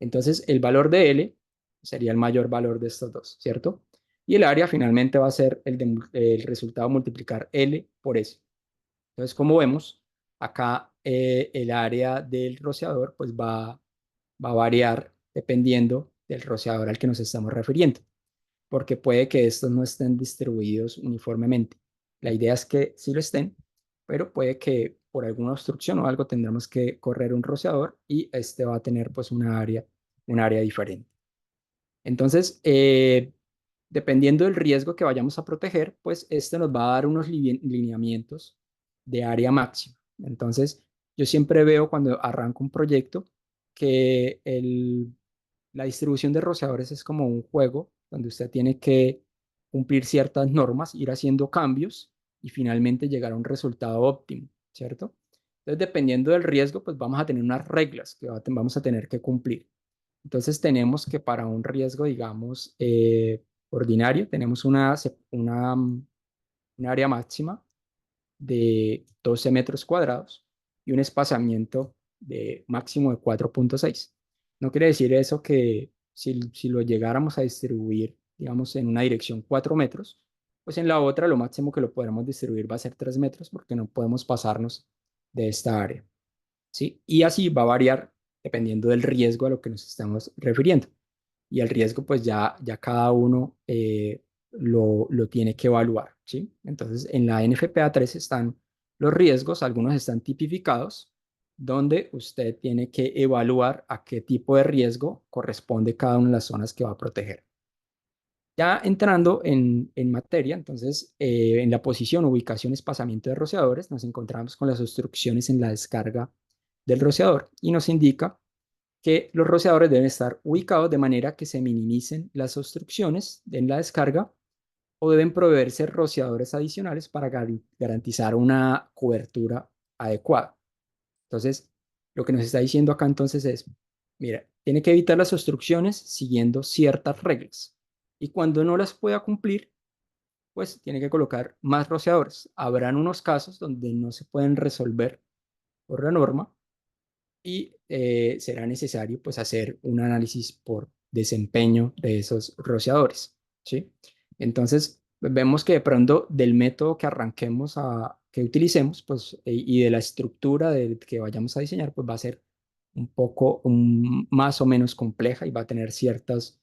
Entonces, el valor de L sería el mayor valor de estos dos, ¿cierto? Y el área finalmente va a ser el resultado multiplicar L por S. Entonces, como vemos, acá el área del rociador pues va a variar dependiendo del rociador al que nos estamos refiriendo, porque puede que estos no estén distribuidos uniformemente. La idea es que sí lo estén, pero puede que por alguna obstrucción o algo tendremos que correr un rociador y este va a tener pues un área diferente. Entonces, dependiendo del riesgo que vayamos a proteger, pues este nos va a dar unos lineamientos de área máxima. Entonces, yo siempre veo cuando arranco un proyecto que la distribución de rociadores es como un juego donde usted tiene que cumplir ciertas normas, ir haciendo cambios y finalmente llegar a un resultado óptimo, ¿cierto? Entonces, dependiendo del riesgo, pues vamos a tener unas reglas que vamos a tener que cumplir. Entonces tenemos que para un riesgo, digamos, ordinario, tenemos un área máxima de 12 metros cuadrados y un espaciamiento de máximo de 4,6. No quiere decir eso que si lo llegáramos a distribuir, digamos, en una dirección 4 metros, pues en la otra lo máximo que lo podremos distribuir va a ser 3 metros porque no podemos pasarnos de esta área. ¿Sí? Y así va a variar dependiendo del riesgo a lo que nos estamos refiriendo. Y el riesgo, pues ya cada uno lo tiene que evaluar, ¿sí? Entonces, en la NFPA 3 están los riesgos, algunos están tipificados, donde usted tiene que evaluar a qué tipo de riesgo corresponde cada una de las zonas que va a proteger. Ya entrando en materia, entonces, en la posición, ubicación, espaciamiento de rociadores, nos encontramos con las obstrucciones en la descarga del rociador y nos indica que los rociadores deben estar ubicados de manera que se minimicen las obstrucciones en la descarga o deben proveerse rociadores adicionales para garantizar una cobertura adecuada. Entonces, lo que nos está diciendo acá entonces es, mira, tiene que evitar las obstrucciones siguiendo ciertas reglas y cuando no las pueda cumplir, pues tiene que colocar más rociadores. Habrán unos casos donde no se pueden resolver por la norma y será necesario pues hacer un análisis por desempeño de esos rociadores, ¿sí? Entonces, vemos que de pronto del método que arranquemos que utilicemos, pues, y de la estructura que vayamos a diseñar, pues va a ser un poco más o menos compleja y va a tener ciertas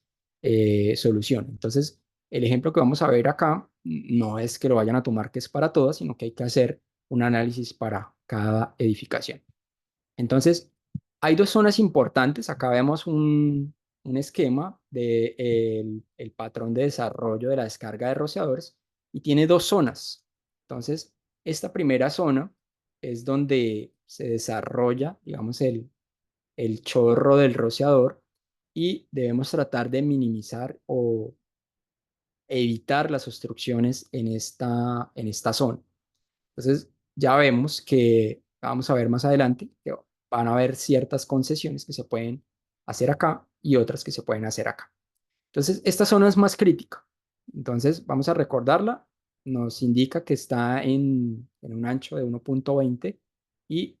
soluciones. Entonces, el ejemplo que vamos a ver acá no es que lo vayan a tomar que es para todas, sino que hay que hacer un análisis para cada edificación. Entonces, Hay dos zonas importantes. Acá vemos un esquema del el patrón de desarrollo de la descarga de rociadores y tiene dos zonas. Entonces, esta primera zona es donde se desarrolla, digamos, el chorro del rociador y debemos tratar de minimizar o evitar las obstrucciones en esta zona. Entonces, ya vemos que, vamos a ver más adelante, que van a haber ciertas concesiones que se pueden hacer acá y otras que se pueden hacer acá. Entonces, esta zona es más crítica. Entonces, vamos a recordarla. Nos indica que está en un ancho de 1.20 y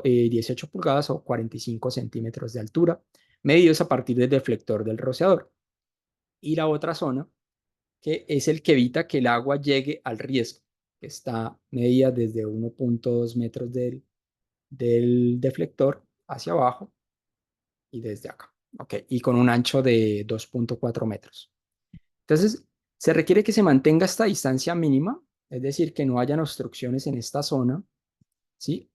18 pulgadas o 45 centímetros de altura, medidos a partir del deflector del rociador. Y la otra zona, que es el que evita que el agua llegue al riesgo, que está medida desde 1.2 metros del deflector hacia abajo y desde acá. Ok, y con un ancho de 2.4 metros. Entonces, se requiere que se mantenga esta distancia mínima, es decir, que no hayan obstrucciones en esta zona, ¿sí?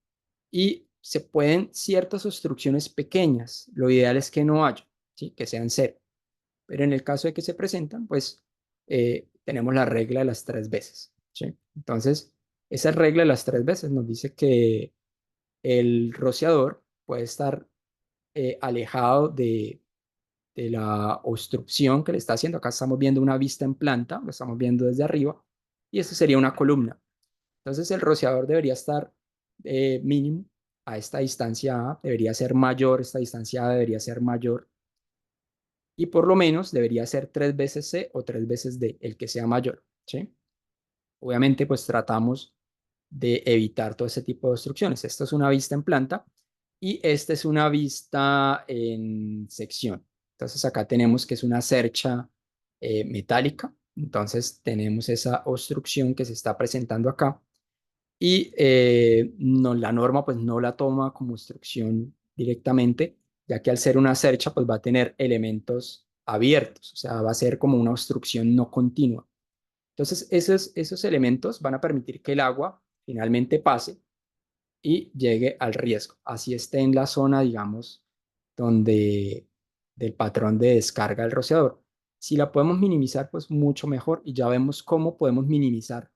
Y se pueden ciertas obstrucciones pequeñas, lo ideal es que no haya, ¿sí? Que sean cero. Pero en el caso de que se presentan, pues tenemos la regla de las 3 veces, ¿sí? Entonces, esa regla de las 3 veces nos dice que el rociador puede estar alejado de la obstrucción que le está haciendo. Acá estamos viendo una vista en planta, lo estamos viendo desde arriba, y esto sería una columna. Entonces, el rociador debería estar mínimo a esta distancia A, debería ser mayor, esta distancia A debería ser mayor, y por lo menos debería ser 3 veces C o 3 veces D, el que sea mayor, ¿sí? Obviamente, pues tratamos de evitar todo ese tipo de obstrucciones. Esta es una vista en planta y esta es una vista en sección. Entonces acá tenemos que es una cercha metálica. Entonces tenemos esa obstrucción que se está presentando acá y no, la norma pues no la toma como obstrucción directamente, ya que al ser una cercha pues va a tener elementos abiertos, o sea, va a ser como una obstrucción no continua. Entonces esos elementos van a permitir que el agua finalmente pase y llegue al riesgo, así esté en la zona, digamos, donde del patrón de descarga del rociador. Si la podemos minimizar, pues mucho mejor y ya vemos cómo podemos minimizar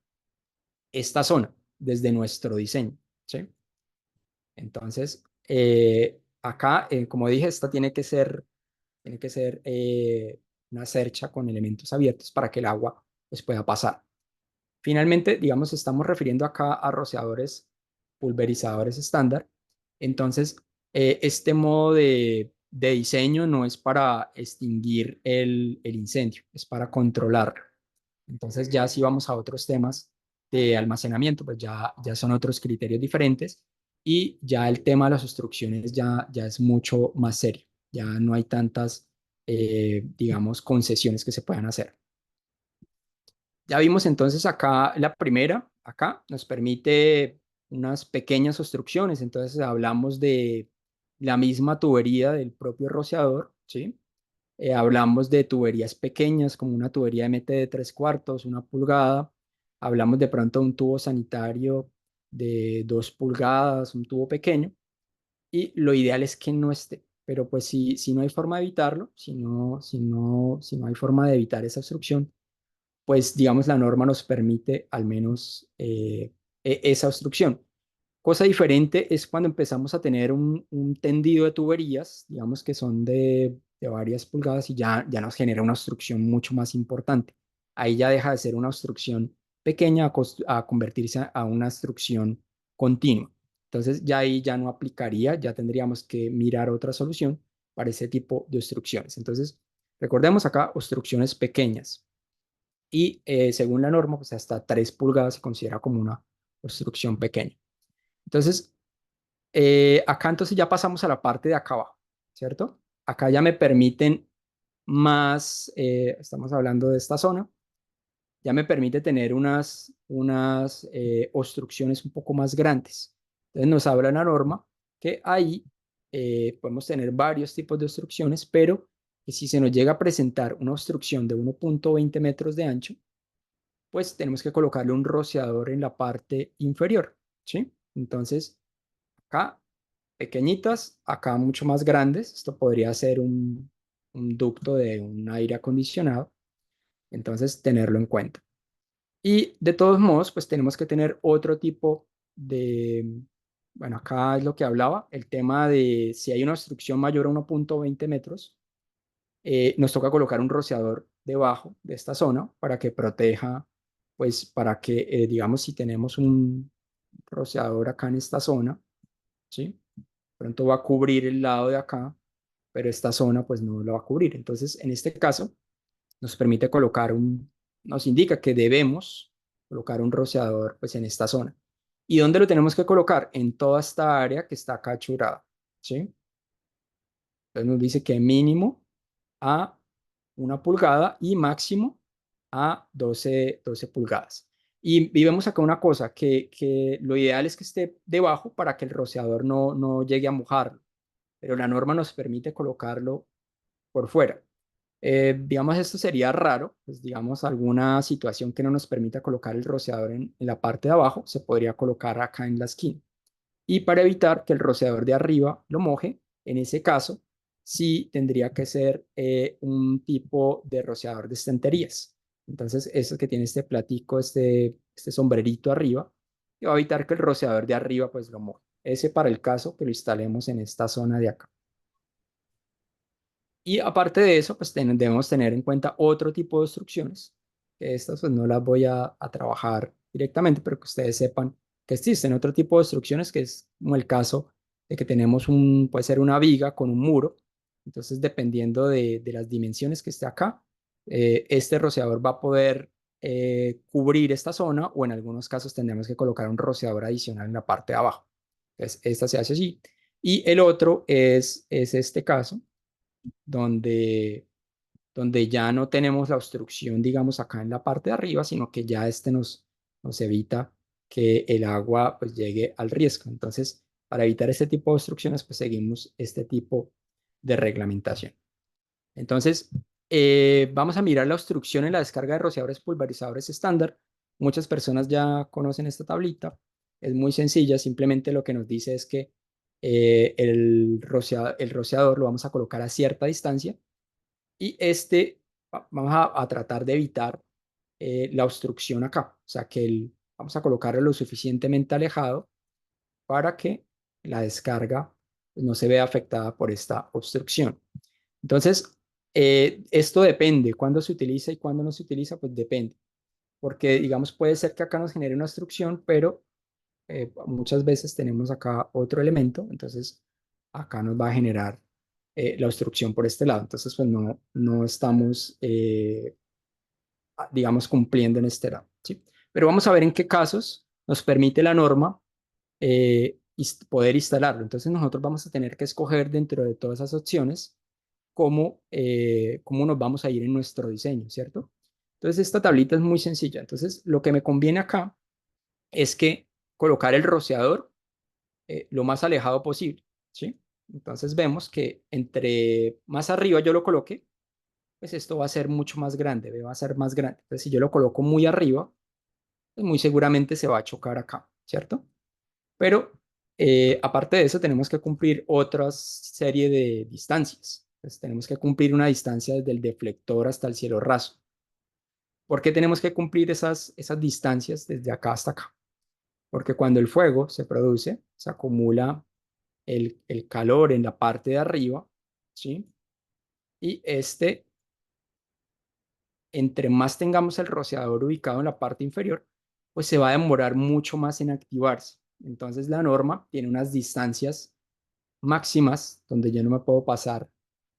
esta zona desde nuestro diseño, ¿sí? Entonces, acá, como dije, esta tiene que ser una cercha con elementos abiertos para que el agua pues, pueda pasar. Finalmente, digamos, estamos refiriendo acá a rociadores pulverizadores estándar. Entonces, este modo de diseño no es para extinguir el incendio, es para controlarlo. Entonces, ya si vamos a otros temas de almacenamiento, pues ya son otros criterios diferentes y ya el tema de las obstrucciones ya es mucho más serio. Ya no hay tantas, digamos, concesiones que se puedan hacer. Ya vimos entonces acá la primera, acá nos permite unas pequeñas obstrucciones, entonces hablamos de la misma tubería del propio rociador, ¿sí? Hablamos de tuberías pequeñas como una tubería MT de 3/4, 1 pulgada, hablamos de pronto de un tubo sanitario de 2 pulgadas, un tubo pequeño, y lo ideal es que no esté, pero pues si no hay forma de evitarlo, si no hay forma de evitar esa obstrucción, pues digamos la norma nos permite al menos esa obstrucción. Cosa diferente es cuando empezamos a tener un tendido de tuberías, digamos que son de varias pulgadas y ya nos genera una obstrucción mucho más importante. Ahí ya deja de ser una obstrucción pequeña a convertirse a una obstrucción continua. Entonces ya ahí ya no aplicaría, ya tendríamos que mirar otra solución para ese tipo de obstrucciones. Entonces, recordemos acá obstrucciones pequeñas y según la norma, pues hasta 3 pulgadas se considera como una obstrucción pequeña. Entonces, acá entonces ya pasamos a la parte de acá abajo, ¿cierto? Acá ya me permiten más, estamos hablando de esta zona, ya me permite tener unas obstrucciones un poco más grandes. Entonces nos habla la norma que ahí podemos tener varios tipos de obstrucciones, pero que si se nos llega a presentar una obstrucción de 1.20 metros de ancho, pues tenemos que colocarle un rociador en la parte inferior, ¿sí? Entonces, acá pequeñitas, acá mucho más grandes. Esto podría ser un ducto de un aire acondicionado, entonces tenerlo en cuenta. Y de todos modos, pues tenemos que tener otro tipo de, bueno, acá es lo que hablaba, el tema de si hay una obstrucción mayor a 1,20 metros, nos toca colocar un rociador debajo de esta zona para que proteja, pues para que, digamos, si tenemos un rociador acá en esta zona, ¿sí? Pronto va a cubrir el lado de acá, pero esta zona pues no lo va a cubrir. Entonces, en este caso, nos permite colocar nos indica que debemos colocar un rociador pues en esta zona. ¿Y dónde lo tenemos que colocar? En toda esta área que está acá achurada, ¿sí? Entonces nos dice que mínimo a 1 pulgada y máximo a 12 pulgadas. Y vemos acá una cosa, que lo ideal es que esté debajo para que el rociador no llegue a mojarlo, pero la norma nos permite colocarlo por fuera. Digamos, esto sería raro, pues digamos, alguna situación que no nos permita colocar el rociador en la parte de abajo, se podría colocar acá en la esquina. Y para evitar que el rociador de arriba lo moje, en ese caso, sí tendría que ser un tipo de rociador de estanterías. Entonces, eso que tiene este platico, este sombrerito arriba, que va a evitar que el rociador de arriba pues lo moje. Ese para el caso que lo instalemos en esta zona de acá. Y aparte de eso, pues debemos tener en cuenta otro tipo de instrucciones, que estas pues no las voy a trabajar directamente, pero que ustedes sepan que existen otro tipo de instrucciones, que es como el caso de que tenemos puede ser una viga con un muro. Entonces, dependiendo de las dimensiones que esté acá, este rociador va a poder cubrir esta zona, o en algunos casos tendremos que colocar un rociador adicional en la parte de abajo. Entonces, esta se hace así. Y el otro es este caso donde, donde ya no tenemos la obstrucción, digamos, acá en la parte de arriba, sino que ya nos evita que el agua pues llegue al riesgo. Entonces, para evitar este tipo de obstrucciones, pues seguimos este tipo de reglamentación. Entonces, vamos a mirar la obstrucción en la descarga de rociadores pulverizadores estándar. Muchas personas ya conocen esta tablita. Es muy sencilla, simplemente lo que nos dice es que el rociador lo vamos a colocar a cierta distancia y vamos a tratar de evitar la obstrucción acá. O sea, que vamos a colocarlo lo suficientemente alejado para que la descarga pues, no se vea afectada por esta obstrucción. Entonces, esto depende. Cuándo se utiliza y cuándo no se utiliza, pues depende. Porque, digamos, puede ser que acá nos genere una obstrucción, pero muchas veces tenemos acá otro elemento, entonces acá nos va a generar la obstrucción por este lado. Entonces, pues no estamos, digamos, cumpliendo en este lado, ¿sí? Pero vamos a ver en qué casos nos permite la norma poder instalarlo. Entonces, nosotros vamos a tener que escoger dentro de todas esas opciones cómo nos vamos a ir en nuestro diseño, ¿cierto? Entonces, esta tablita es muy sencilla. Entonces, lo que me conviene acá es que colocar el rociador lo más alejado posible, ¿sí? Entonces vemos que entre más arriba yo lo coloque, pues esto va a ser mucho más grande, va a ser más grande. Entonces si yo lo coloco muy arriba, pues muy seguramente se va a chocar acá, ¿cierto? Pero aparte de eso tenemos que cumplir otra serie de distancias. Entonces tenemos que cumplir una distancia desde el deflector hasta el cielo raso. ¿Por qué tenemos que cumplir esas distancias desde acá hasta acá? Porque cuando el fuego se produce, se acumula el calor en la parte de arriba, ¿sí? Y entre más tengamos el rociador ubicado en la parte inferior, pues se va a demorar mucho más en activarse. Entonces la norma tiene unas distancias máximas donde yo no me puedo pasar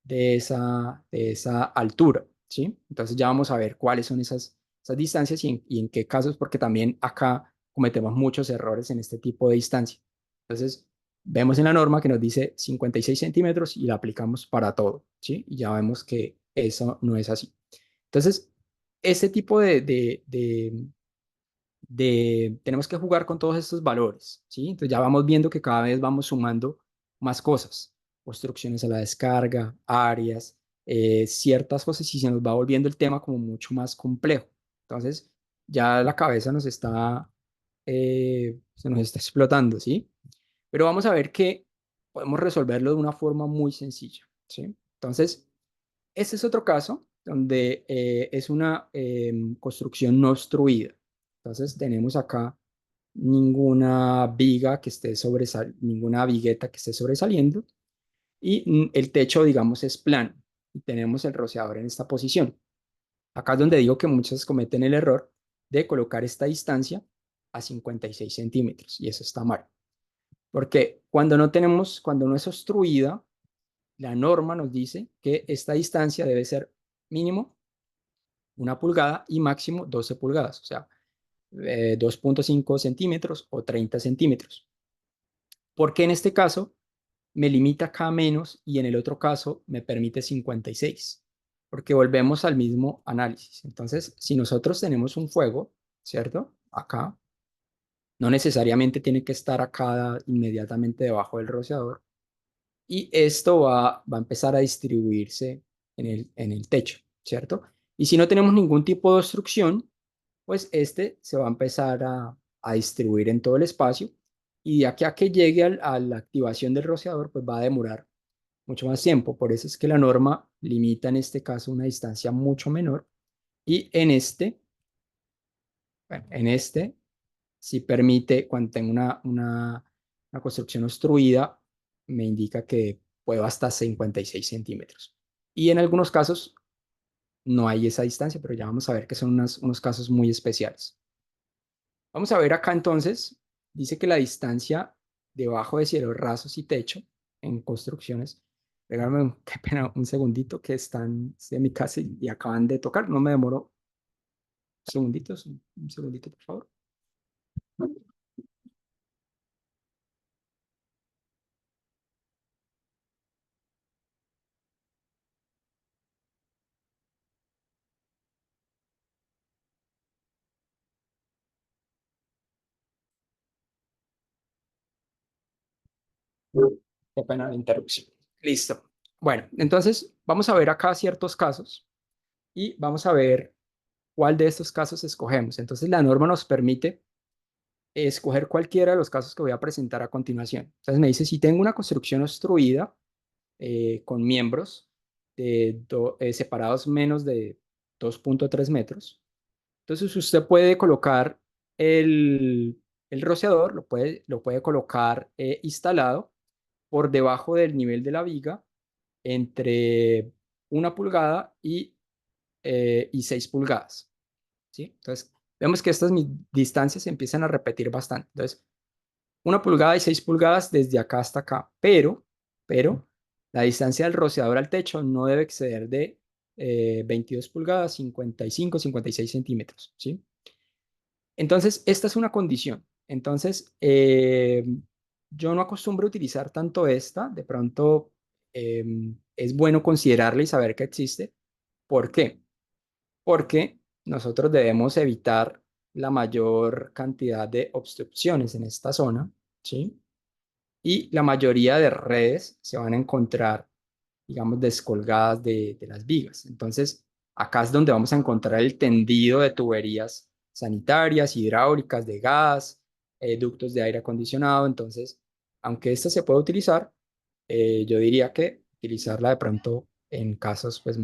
de esa altura, ¿sí? Entonces ya vamos a ver cuáles son esas distancias y en qué casos, porque también acá cometemos muchos errores en este tipo de distancia. Entonces, vemos en la norma que nos dice 56 centímetros y la aplicamos para todo, ¿sí? Y ya vemos que eso no es así. Entonces, este tipo tenemos que jugar con todos estos valores, ¿sí? Entonces ya vamos viendo que cada vez vamos sumando más cosas, obstrucciones a la descarga, áreas, ciertas cosas y se nos va volviendo el tema como mucho más complejo. Entonces ya la cabeza se nos está explotando, ¿sí? Pero vamos a ver que podemos resolverlo de una forma muy sencilla, ¿sí? Entonces, este es otro caso donde es una construcción no obstruida. Entonces, tenemos acá ninguna viga que esté ninguna vigueta que esté sobresaliendo y el techo, digamos, es plano y tenemos el rociador en esta posición. Acá es donde digo que muchos cometen el error de colocar esta distancia a 56 centímetros y eso está mal. Porque cuando no es obstruida, la norma nos dice que esta distancia debe ser mínimo 1 pulgada y máximo 12 pulgadas, o sea, 2.5 centímetros o 30 centímetros. Porque en este caso me limita acá a menos y en el otro caso me permite 56, porque volvemos al mismo análisis. Entonces, si nosotros tenemos un fuego, ¿cierto? Acá, no necesariamente tiene que estar acá inmediatamente debajo del rociador y esto va a empezar a distribuirse en el techo, ¿cierto? Y si no tenemos ningún tipo de obstrucción, pues este se va a empezar a distribuir en todo el espacio y de aquí a que llegue a la activación del rociador, pues va a demorar mucho más tiempo. Por eso es que la norma limita en este caso una distancia mucho menor y en este sí permite, cuando tengo una construcción obstruida, me indica que puedo hasta 56 centímetros. Y en algunos casos no hay esa distancia, pero ya vamos a ver que son unos casos muy especiales. Vamos a ver acá entonces, dice que la distancia debajo de cielos rasos y techo en construcciones, regálame qué pena, un segundito que estoy en mi casa y acaban de tocar, no me demoro segunditos, un segundito por favor. Qué pena la interrupción. Listo. Bueno, entonces vamos a ver acá ciertos casos y vamos a ver cuál de estos casos escogemos. Entonces la norma nos permite escoger cualquiera de los casos que voy a presentar a continuación. Entonces me dice, si tengo una construcción obstruida con miembros separados menos de 2.3 metros, entonces usted puede colocar el rociador, lo puede colocar instalado por debajo del nivel de la viga entre 1 pulgada y 6 pulgadas, ¿sí? Entonces, vemos que estas distancias se empiezan a repetir bastante. Entonces, 1 pulgada y 6 pulgadas desde acá hasta acá, pero la distancia del rociador al techo no debe exceder de 22 pulgadas, 55, 56 centímetros, ¿sí? Entonces, esta es una condición. Entonces, yo no acostumbro utilizar tanto esta, de pronto es bueno considerarla y saber que existe. ¿Por qué? Porque nosotros debemos evitar la mayor cantidad de obstrucciones en esta zona, ¿sí? Y la mayoría de redes se van a encontrar, digamos, descolgadas de las vigas. Entonces, acá es donde vamos a encontrar el tendido de tuberías sanitarias, hidráulicas, de gas, ductos de aire acondicionado. Entonces, aunque esta se puede utilizar, yo diría que utilizarla de pronto en casos, pues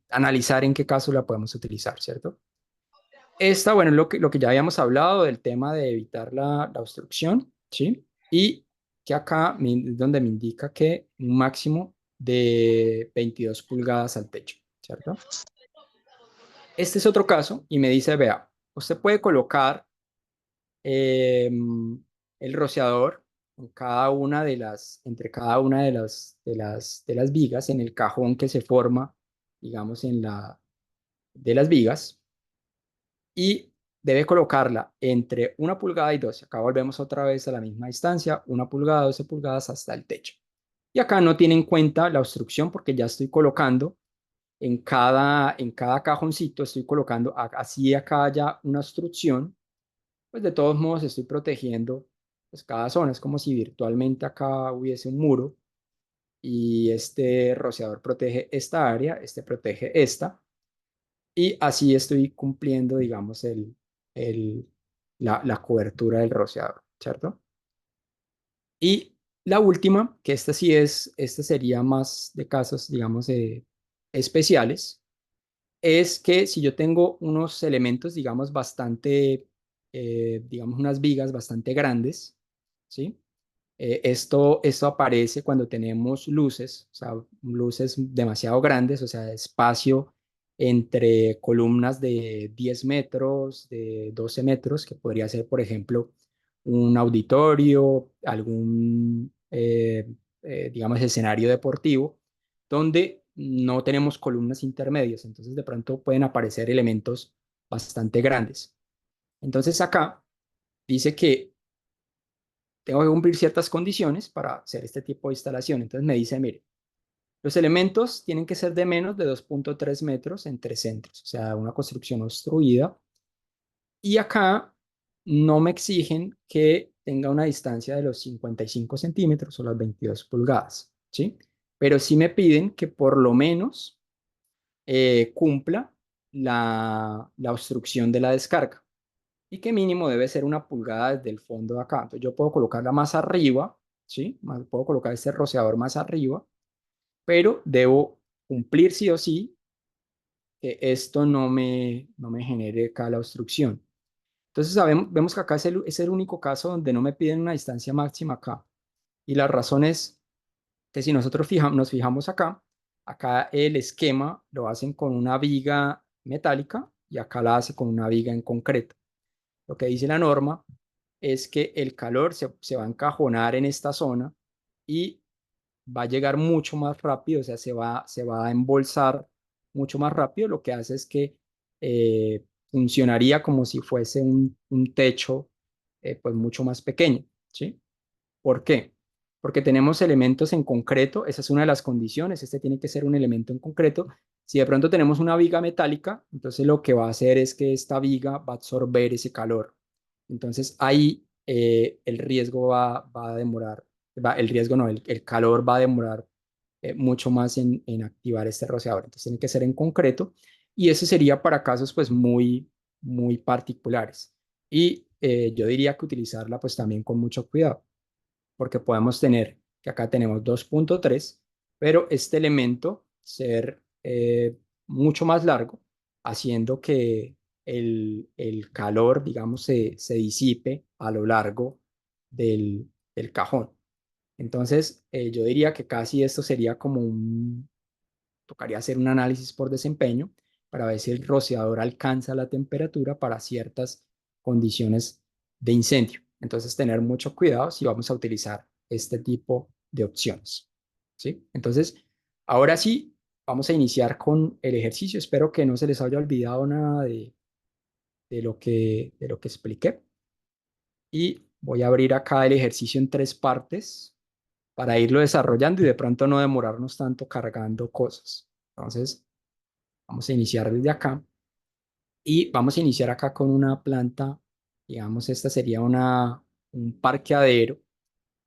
analizar en qué caso la podemos utilizar, ¿cierto? Esta, bueno, es lo que ya habíamos hablado del tema de evitar la obstrucción, ¿sí? Y que acá es donde me indica que un máximo de 22 pulgadas al techo, ¿cierto? Este es otro caso y me dice, vea, usted puede colocar el rociador entre cada una de las vigas en el cajón que se forma, digamos, de las vigas y debe colocarla entre 1 pulgada y 12. Acá volvemos otra vez a la misma distancia, 1 pulgada, 12 pulgadas hasta el techo. Y acá no tiene en cuenta la obstrucción porque ya estoy colocando en cada cajoncito, estoy colocando, así acá haya una obstrucción, pues de todos modos estoy protegiendo pues cada zona. Es como si virtualmente acá hubiese un muro y este rociador protege esta área, este protege esta. Y así estoy cumpliendo, digamos, la cobertura del rociador, ¿cierto? Y La última, que esta sería más de casos, digamos, especiales, es que si yo tengo unos elementos, digamos, bastante, digamos, unas vigas bastante grandes, ¿sí? Esto aparece cuando tenemos luces, o sea, luces demasiado grandes, o sea, espacio entre columnas de 10 metros, de 12 metros, que podría ser, por ejemplo, un auditorio, algún, digamos, escenario deportivo, donde no tenemos columnas intermedias, entonces de pronto pueden aparecer elementos bastante grandes. Entonces acá dice que tengo que cumplir ciertas condiciones para hacer este tipo de instalación. Entonces me dice, mire, los elementos tienen que ser de menos de 2.3 metros entre centros, o sea, una construcción obstruida. Y acá no me exigen que tenga una distancia de los 55 centímetros o las 22 pulgadas, ¿sí? Pero sí me piden que por lo menos cumpla la obstrucción de la descarga y que mínimo debe ser 1 pulgada desde el fondo de acá. Entonces yo puedo colocarla más arriba, ¿sí? Puedo colocar este rociador más arriba, pero debo cumplir sí o sí que esto no me genere acá la obstrucción. Entonces vemos que acá es el único caso donde no me piden una distancia máxima acá. Y la razón es que si nosotros nos fijamos acá el esquema lo hacen con una viga metálica y acá la hace con una viga en concreto. Lo que dice la norma es que el calor se va a encajonar en esta zona y va a llegar mucho más rápido, o sea, se va a embolsar mucho más rápido. Lo que hace es que funcionaría como si fuese un techo pues mucho más pequeño, ¿sí? ¿Por qué? Porque tenemos elementos en concreto, esa es una de las condiciones, este tiene que ser un elemento en concreto. Si de pronto tenemos una viga metálica, entonces lo que va a hacer es que esta viga va a absorber ese calor. Entonces ahí el riesgo va a demorar, el riesgo no, el calor va a demorar mucho más en activar este rociador. Entonces tiene que ser en concreto y eso sería para casos pues muy, muy particulares. Y yo diría que utilizarla pues también con mucho cuidado porque podemos tener que acá tenemos 2.3, pero este elemento ser mucho más largo, haciendo que el calor, digamos, se disipe a lo largo del cajón. Entonces, yo diría que casi esto sería como tocaría hacer un análisis por desempeño para ver si el rociador alcanza la temperatura para ciertas condiciones de incendio. Entonces, tener mucho cuidado si vamos a utilizar este tipo de opciones. ¿Sí? Entonces, ahora sí, vamos a iniciar con el ejercicio. Espero que no se les haya olvidado nada de lo que expliqué. Y voy a abrir acá el ejercicio en 3 partes para irlo desarrollando y de pronto no demorarnos tanto cargando cosas. Entonces, vamos a iniciar desde acá y vamos a iniciar acá con una planta, digamos, esta sería un parqueadero.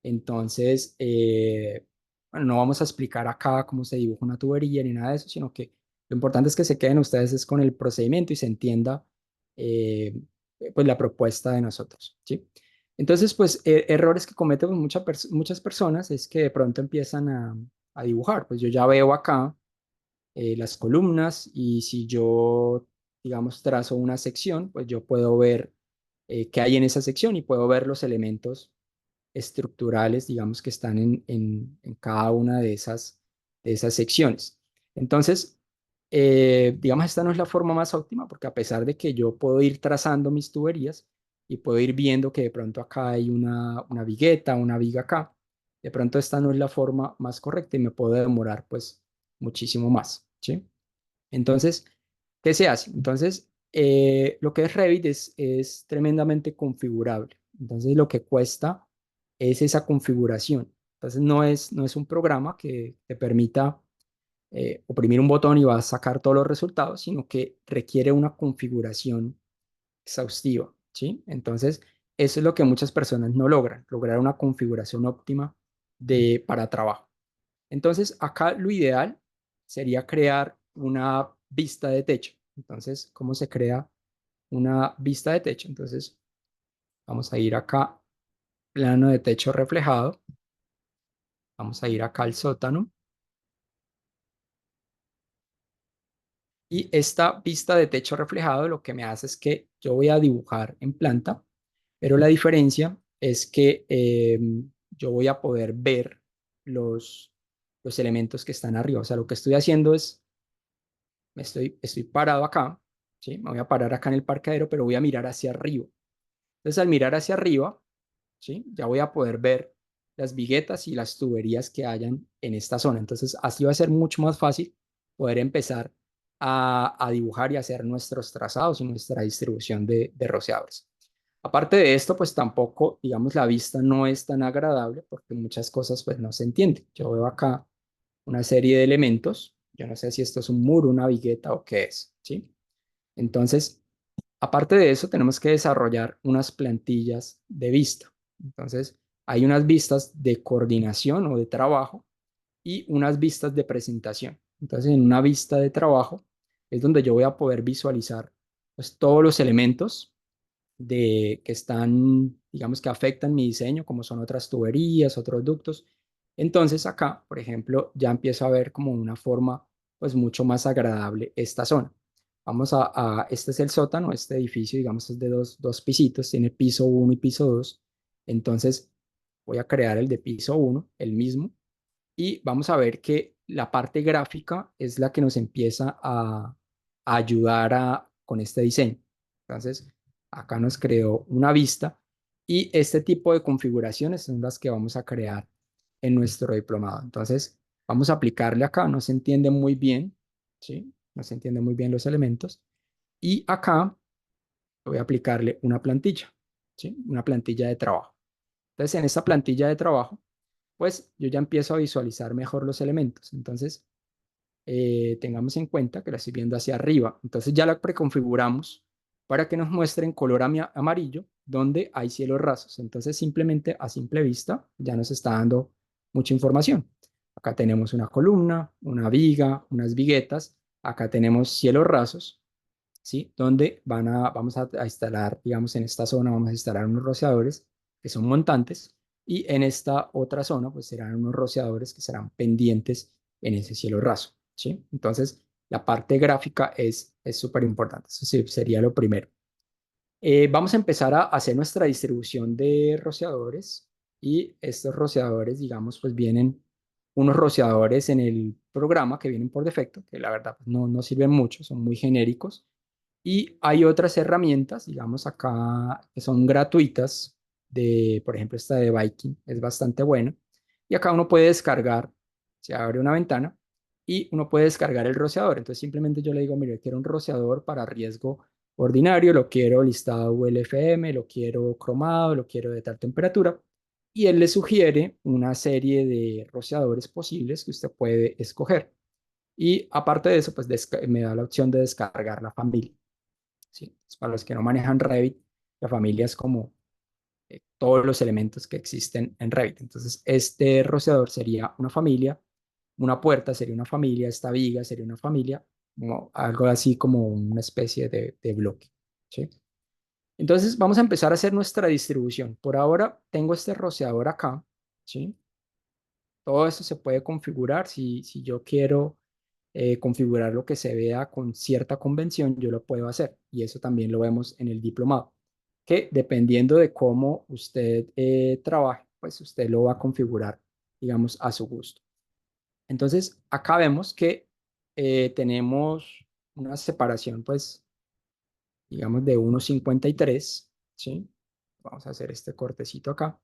Entonces, bueno, no vamos a explicar acá cómo se dibuja una tubería ni nada de eso, sino que lo importante es que se queden ustedes es con el procedimiento y se entienda eh, pues la propuesta de nosotros, ¿sí? Entonces, pues errores que cometen muchas personas es que de pronto empiezan a dibujar. Pues yo ya veo acá las columnas y si yo, digamos, trazo una sección, pues yo puedo ver qué hay en esa sección y puedo ver los elementos estructurales, digamos, que están en cada una de esas secciones. Entonces, digamos, esta no es la forma más óptima porque a pesar de que yo puedo ir trazando mis tuberías y puedo ir viendo que de pronto acá hay una vigueta, una viga acá, de pronto esta no es la forma más correcta y me puedo demorar pues muchísimo más, ¿sí? Entonces, ¿qué se hace? Entonces, lo que es Revit es tremendamente configurable. Entonces, lo que cuesta es esa configuración. Entonces, no es un programa que te permita oprimir un botón y va a sacar todos los resultados, sino que requiere una configuración exhaustiva, ¿sí? Entonces, eso es lo que muchas personas no logran, lograr una configuración óptima para trabajo. Entonces, acá lo ideal sería crear una vista de techo. Entonces, ¿cómo se crea una vista de techo? Entonces, vamos a ir acá, plano de techo reflejado. Vamos a ir acá al sótano. Y esta vista de techo reflejado lo que me hace es que yo voy a dibujar en planta, pero la diferencia es que yo voy a poder ver los elementos que están arriba. O sea, lo que estoy haciendo es, estoy parado acá, ¿sí? Me voy a parar acá en el parqueadero, pero voy a mirar hacia arriba. Entonces, al mirar hacia arriba, ¿sí? Ya voy a poder ver las viguetas y las tuberías que hayan en esta zona. Entonces, así va a ser mucho más fácil poder empezar a dibujar y hacer nuestros trazados y nuestra distribución de rociadores. Aparte de esto, pues tampoco, digamos, la vista no es tan agradable porque muchas cosas pues no se entienden. Yo veo acá una serie de elementos. Yo no sé si esto es un muro, una vigueta o qué es, ¿sí? Entonces, aparte de eso, tenemos que desarrollar unas plantillas de vista. Entonces, hay unas vistas de coordinación o de trabajo y unas vistas de presentación. Entonces, en una vista de trabajo es donde yo voy a poder visualizar pues, todos los elementos que están, digamos, que afectan mi diseño, como son otras tuberías, otros ductos. Entonces, acá, por ejemplo, ya empiezo a ver como una forma pues mucho más agradable esta zona. Este es el sótano, este edificio, digamos, es de dos pisitos, tiene piso 1 y piso 2. Entonces, voy a crear el de piso 1, el mismo, y vamos a ver que la parte gráfica es la que nos empieza a ayudar con este diseño. Entonces, acá nos creó una vista y este tipo de configuraciones son las que vamos a crear en nuestro diplomado. Entonces, vamos a aplicarle acá, no se entiende muy bien, ¿sí? No se entiende muy bien los elementos. Y acá voy a aplicarle una plantilla, ¿sí? Una plantilla de trabajo. Entonces, en esta plantilla de trabajo, pues yo ya empiezo a visualizar mejor los elementos. Entonces, tengamos en cuenta que la estoy viendo hacia arriba. Entonces ya la preconfiguramos para que nos muestre en color amarillo donde hay cielos rasos. Entonces simplemente a simple vista ya nos está dando mucha información. Acá tenemos una columna, una viga, unas viguetas. Acá tenemos cielos rasos, ¿sí? Donde vamos a instalar, digamos, en esta zona vamos a instalar unos rociadores que son montantes y en esta otra zona pues serán unos rociadores que serán pendientes en ese cielo raso, ¿sí? Entonces, la parte gráfica es súper importante. Eso sí, sería lo primero. Vamos a empezar a hacer nuestra distribución de rociadores y estos rociadores, digamos, pues vienen unos rociadores en el programa que vienen por defecto, que la verdad pues, no sirven mucho, son muy genéricos. Y hay otras herramientas, digamos acá, que son gratuitas, por ejemplo, esta de Viking es bastante buena. Y acá uno puede descargar, se abre una ventana y uno puede descargar el rociador. Entonces simplemente yo le digo, mire, quiero un rociador para riesgo ordinario, lo quiero listado ULFM, lo quiero cromado, lo quiero de tal temperatura. Y él le sugiere una serie de rociadores posibles que usted puede escoger. Y aparte de eso, pues me da la opción de descargar la familia. ¿Sí? Para los que no manejan Revit, la familia es como todos los elementos que existen en Revit. Entonces, este rociador sería una familia, una puerta sería una familia, esta viga sería una familia, como, algo así como una especie de bloque. ¿Sí? Entonces, vamos a empezar a hacer nuestra distribución. Por ahora, tengo este rociador acá. ¿Sí? Todo esto se puede configurar. Si yo quiero configurar lo que se vea con cierta convención, yo lo puedo hacer. Y eso también lo vemos en el diplomado, que dependiendo de cómo usted trabaje, pues usted lo va a configurar, digamos, a su gusto. Entonces, acá vemos que tenemos una separación, pues, digamos, de 1,53, ¿sí? Vamos a hacer este cortecito acá.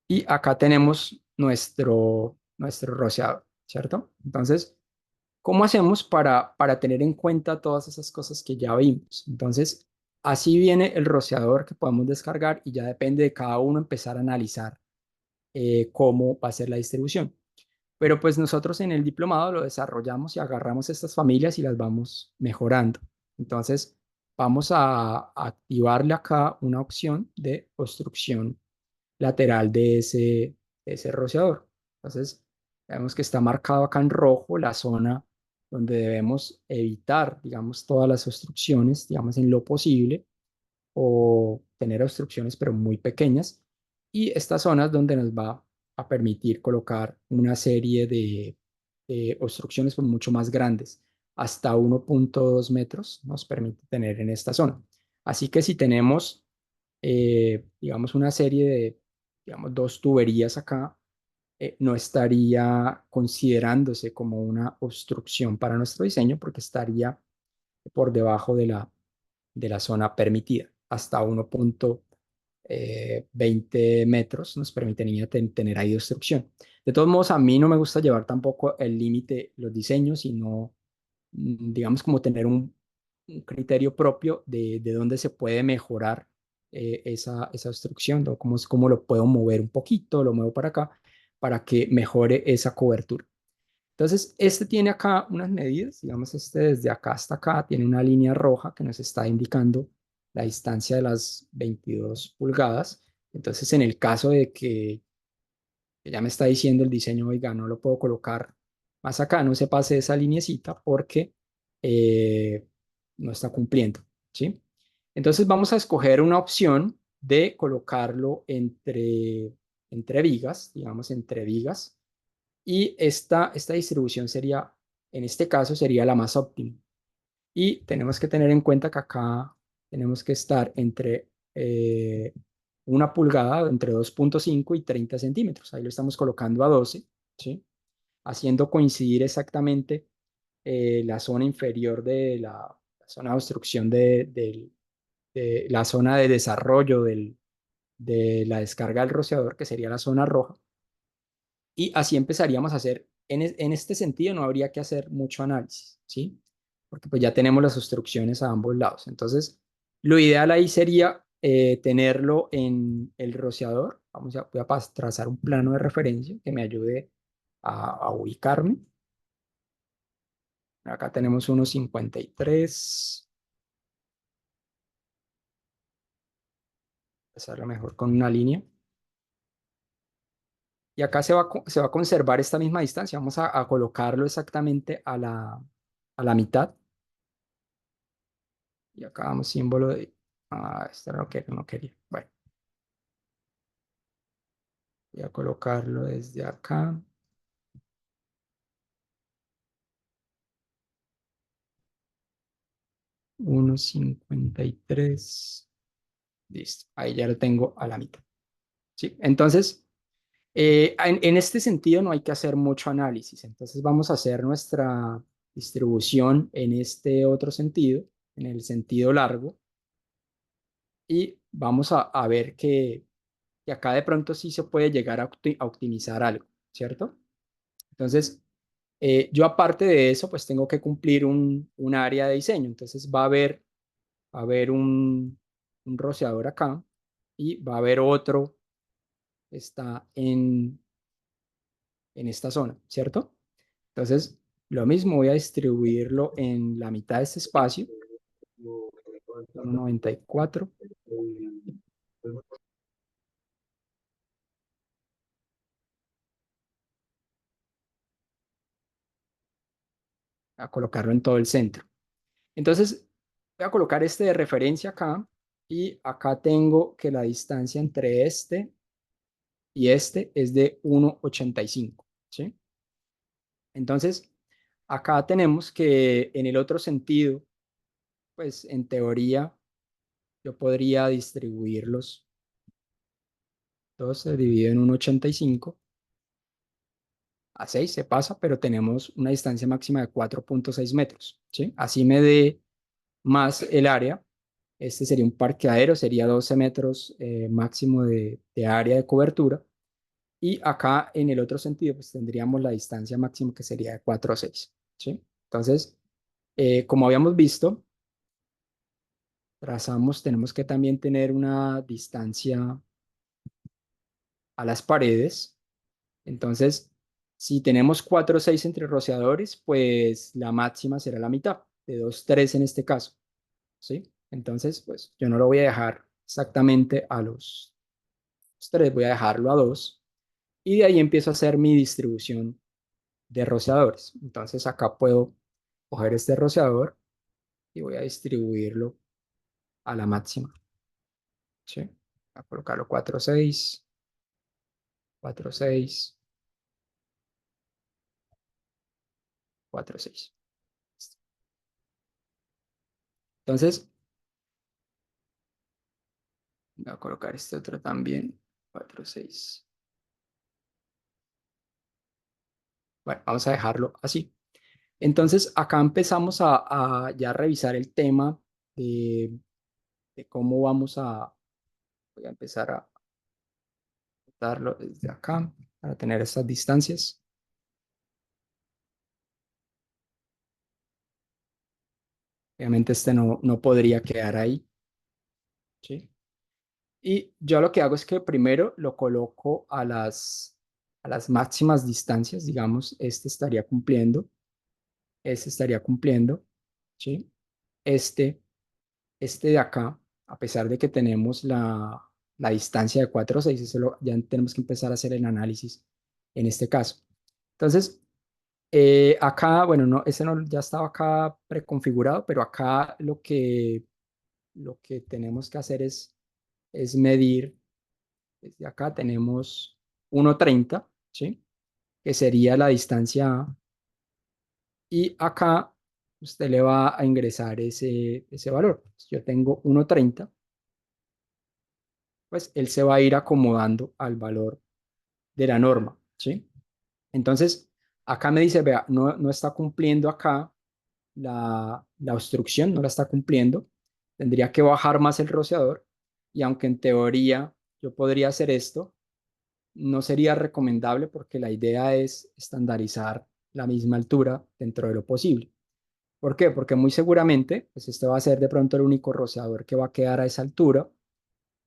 Y acá tenemos nuestro rociador, ¿cierto? Entonces, ¿cómo hacemos para tener en cuenta todas esas cosas que ya vimos? Entonces, así viene el rociador que podemos descargar y ya depende de cada uno empezar a analizar cómo va a ser la distribución. Pero pues nosotros en el diplomado lo desarrollamos y agarramos estas familias y las vamos mejorando. Entonces, vamos a activarle acá una opción de construcción lateral de ese rociador. Entonces, vemos que está marcado acá en rojo la zona donde debemos evitar, digamos, todas las obstrucciones, digamos, en lo posible. o tener obstrucciones, pero muy pequeñas. Y estas zonas donde nos va a permitir colocar una serie de obstrucciones pues, mucho más grandes, hasta 1.2 metros nos permite tener en esta zona. Así que si tenemos, digamos, una serie de, digamos, dos tuberías acá, no estaría considerándose como una obstrucción para nuestro diseño porque estaría por debajo de la zona permitida. Hasta 1.20 metros nos permitiría tener ahí obstrucción. De todos modos, a mí no me gusta llevar tampoco el límite, los diseños, sino, digamos, como tener un criterio propio de dónde se puede mejorar esa obstrucción, ¿no? Cómo lo puedo mover un poquito, lo muevo para acá, para que mejore esa cobertura. Entonces, este tiene acá unas medidas, digamos, este desde acá hasta acá tiene una línea roja que nos está indicando la distancia de las 22 pulgadas. Entonces, en el caso de que ya me está diciendo el diseño, oiga, no lo puedo colocar más acá, no se pase esa lineecita porque eh, no está cumpliendo, ¿sí? Entonces, vamos a escoger una opción de colocarlo entre vigas, digamos, entre vigas y esta distribución sería, en este caso, sería la más óptima. Y tenemos que tener en cuenta que acá tenemos que estar entre 1 pulgada, entre 2.5 y 30 centímetros. Ahí lo estamos colocando a 12, ¿sí? Haciendo coincidir exactamente la zona inferior de la zona de obstrucción de la zona de desarrollo de la descarga del rociador, que sería la zona roja, y así empezaríamos a hacer, en este sentido no habría que hacer mucho análisis, ¿sí? Porque pues ya tenemos las obstrucciones a ambos lados. Entonces, lo ideal ahí sería tenerlo en el rociador. Voy a trazar un plano de referencia que me ayude a ubicarme. Acá tenemos 1.53. Hacerlo mejor con una línea. Y acá se va a conservar esta misma distancia. Vamos a colocarlo exactamente a la mitad. Y acá damos símbolo de... Ah, este era lo que no quería. Bueno, voy a colocarlo desde acá. 1.53. Listo. Ahí ya lo tengo a la mitad. ¿Sí? Entonces, en este sentido no hay que hacer mucho análisis. Entonces vamos a hacer nuestra distribución en este otro sentido, en el sentido largo. Y vamos a ver que acá de pronto sí se puede llegar a optimizar algo, ¿cierto? Entonces, yo aparte de eso, pues tengo que cumplir un área de diseño. Entonces va a haber un rociador acá y va a haber otro que está en esta zona, ¿cierto? Entonces, lo mismo, voy a distribuirlo en la mitad de este espacio, 1.94, a colocarlo en todo el centro. Entonces, voy a colocar este de referencia acá y acá tengo que la distancia entre este y este es de 1.85, ¿sí? Entonces, acá tenemos que en el otro sentido, pues en teoría yo podría distribuirlos. Entonces se divide en 1.85 a 6 se pasa, pero tenemos una distancia máxima de 4.6 metros, ¿sí? Así me dé más el área. Este sería un parqueadero, sería 12 metros máximo de área de cobertura. Y acá en el otro sentido, pues tendríamos la distancia máxima que sería de 4 a 6, ¿sí? Entonces, como habíamos visto, trazamos, tenemos que también tener una distancia a las paredes. Entonces, si tenemos 4 o 6 entre rociadores, pues la máxima será la mitad, de 2 3 en este caso, ¿sí? Entonces, pues yo no lo voy a dejar exactamente a los 3, voy a dejarlo a 2 y de ahí empiezo a hacer mi distribución de rociadores. Entonces, acá puedo coger este rociador y voy a distribuirlo a la máxima. ¿sí? Voy a colocarlo 4, 6, 4, 6, 4, 6. Entonces, voy a colocar este otro también, 4, 6. Bueno, vamos a dejarlo así. Entonces, acá empezamos a ya revisar el tema de, de cómo vamos a, voy a empezar a darlo desde acá para tener estas distancias. Obviamente este no podría quedar ahí, ¿sí? Y yo lo que hago es que primero lo coloco a las máximas distancias, digamos, este estaría cumpliendo, ¿sí? Este, este de acá, a pesar de que tenemos la distancia de 4 o 6, ya tenemos que empezar a hacer el análisis en este caso. Entonces, acá, bueno, no, ese no, ya estaba acá preconfigurado, pero acá lo que tenemos que hacer es medir. Desde acá tenemos 1,30, ¿sí? Que sería la distancia A. Y acá usted le va a ingresar ese valor. Si yo tengo 1,30, pues él se va a ir acomodando al valor de la norma, ¿sí? Entonces, acá me dice, vea, no está cumpliendo acá la obstrucción, no la está cumpliendo. Tendría que bajar más el rociador. Y aunque en teoría yo podría hacer esto, no sería recomendable porque la idea es estandarizar la misma altura dentro de lo posible. ¿Por qué? Porque muy seguramente, pues este va a ser de pronto el único rociador que va a quedar a esa altura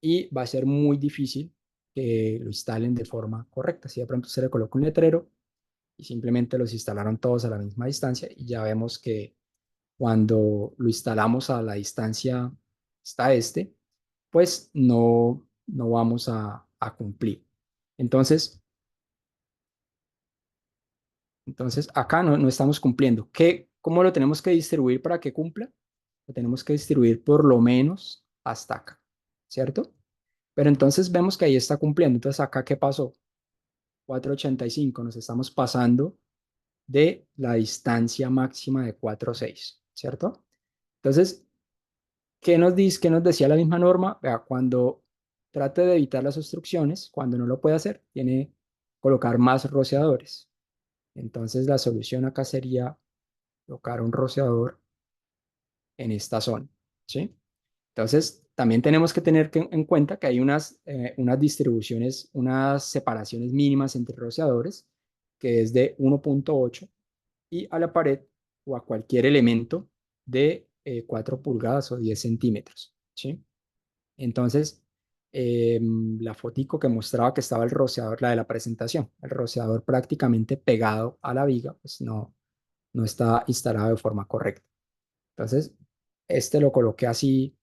y va a ser muy difícil que lo instalen de forma correcta. Si de pronto se le coloca un letrero y simplemente los instalaron todos a la misma distancia y ya vemos que cuando lo instalamos a la distancia está este, pues no vamos a cumplir. Entonces, Entonces, acá no estamos cumpliendo. ¿Cómo lo tenemos que distribuir para que cumpla? Lo tenemos que distribuir por lo menos hasta acá, ¿cierto? Pero entonces vemos que ahí está cumpliendo. Entonces, acá, ¿qué pasó? 4,85. Nos estamos pasando de la distancia máxima de 4,6, ¿cierto? Entonces, qué nos decía la misma norma? Vea, cuando trate de evitar las obstrucciones, cuando no lo puede hacer, tiene que colocar más rociadores. Entonces, la solución acá sería colocar un rociador en esta zona, ¿sí? Entonces, también tenemos que tener en cuenta que hay unas distribuciones, unas separaciones mínimas entre rociadores, que es de 1,8 y a la pared o a cualquier elemento de 4 pulgadas o 10 centímetros, ¿sí? Entonces, la fotico que mostraba que estaba el rociador, la de la presentación, el rociador prácticamente pegado a la viga, pues no está instalado de forma correcta. Entonces, este lo coloqué así,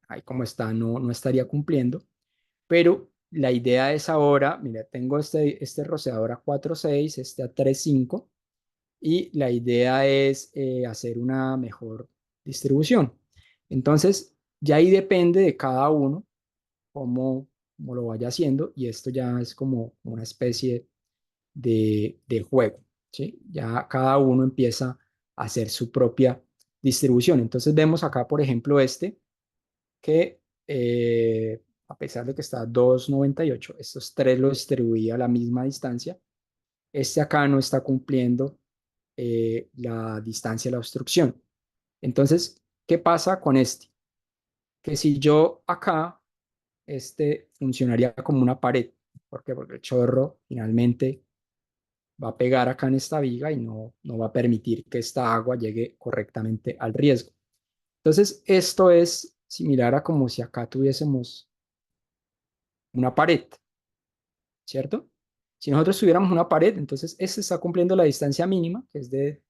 ahí como está, no estaría cumpliendo, pero la idea es ahora, mira, tengo este rociador a 4,6, este a 3,5, y la idea es hacer una mejor distribución. Entonces, ya ahí depende de cada uno cómo lo vaya haciendo, y esto ya es como una especie de juego, ¿sí? Ya cada uno empieza a hacer su propia distribución. Entonces vemos acá, por ejemplo, que a pesar de que está a 2,98, estos tres lo distribuí a la misma distancia. Este acá no está cumpliendo la distancia de la obstrucción. Entonces, ¿qué pasa con este? Que si yo acá, este funcionaría como una pared. ¿Por qué? Porque el chorro finalmente va a pegar acá en esta viga y no va a permitir que esta agua llegue correctamente al riesgo. Entonces, esto es similar a como si acá tuviésemos una pared, ¿cierto? Si nosotros tuviéramos una pared, entonces este está cumpliendo la distancia mínima, que es de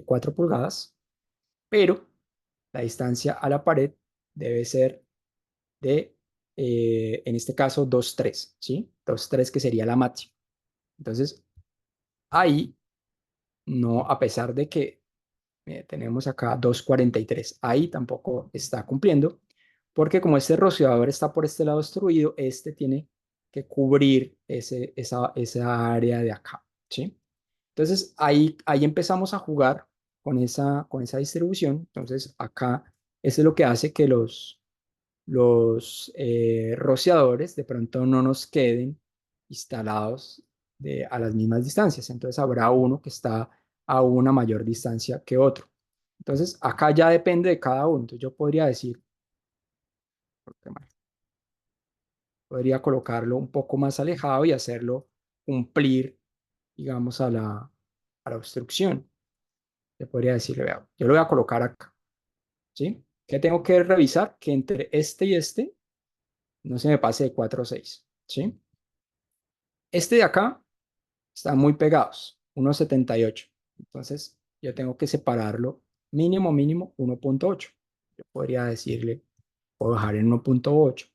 4 pulgadas, pero la distancia a la pared debe ser de, en este caso, 2,3, ¿sí? 2,3 que sería la máxima. Entonces, ahí, no, a pesar de que tenemos acá 2,43, ahí tampoco está cumpliendo, porque como este rociador está por este lado obstruido, este tiene que cubrir esa área de acá, ¿sí? Entonces ahí empezamos a jugar con esa distribución. Entonces acá, eso es lo que hace que los rociadores de pronto no nos queden instalados a las mismas distancias. Entonces habrá uno que está a una mayor distancia que otro. Entonces acá ya depende de cada uno. Entonces yo podría decir, podría colocarlo un poco más alejado y hacerlo cumplir, digamos, a la obstrucción. Yo podría decirle, vea, yo lo voy a colocar acá, ¿sí? ¿Qué tengo que revisar? Que entre este y este no se me pase de 4 o 6, ¿sí? Este de acá están muy pegados, 1,78. Entonces, yo tengo que separarlo mínimo 1,8. Yo podría decirle, puedo dejar en 1,8.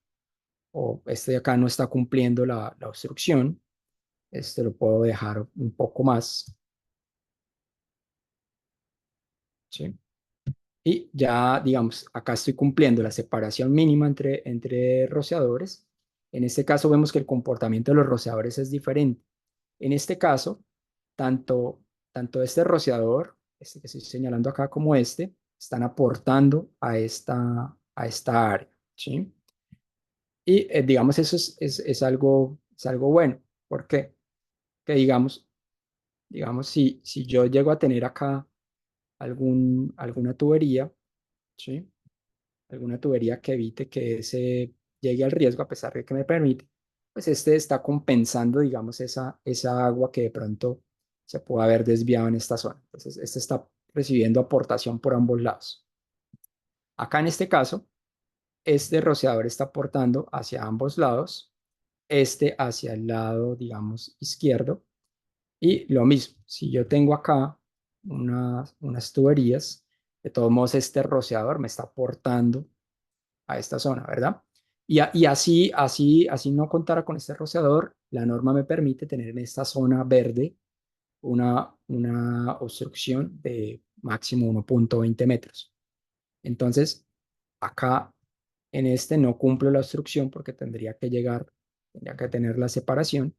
O este de acá no está cumpliendo la obstrucción. Este lo puedo dejar un poco más, ¿sí? Y ya, digamos, acá estoy cumpliendo la separación mínima entre rociadores. En este caso vemos que el comportamiento de los rociadores es diferente. En este caso, tanto este rociador, este que estoy señalando acá, como este, están aportando a esta área, ¿sí? Y digamos, eso es algo bueno. ¿Por qué? Que digamos si yo llego a tener acá alguna tubería, ¿sí? Alguna tubería que evite que se llegue al riesgo a pesar de que me permite, pues este está compensando, digamos, esa agua que de pronto se puede haber desviado en esta zona. Entonces, este está recibiendo aportación por ambos lados. Acá en este caso, este rociador está aportando hacia ambos lados, este hacia el lado, digamos, izquierdo, y lo mismo, si yo tengo acá unas tuberías, de todos modos este rociador me está aportando a esta zona, ¿verdad? Y así no contara con este rociador, la norma me permite tener en esta zona verde una obstrucción de máximo 1,20 metros. Entonces, acá en este no cumplo la obstrucción porque tendría que tener la separación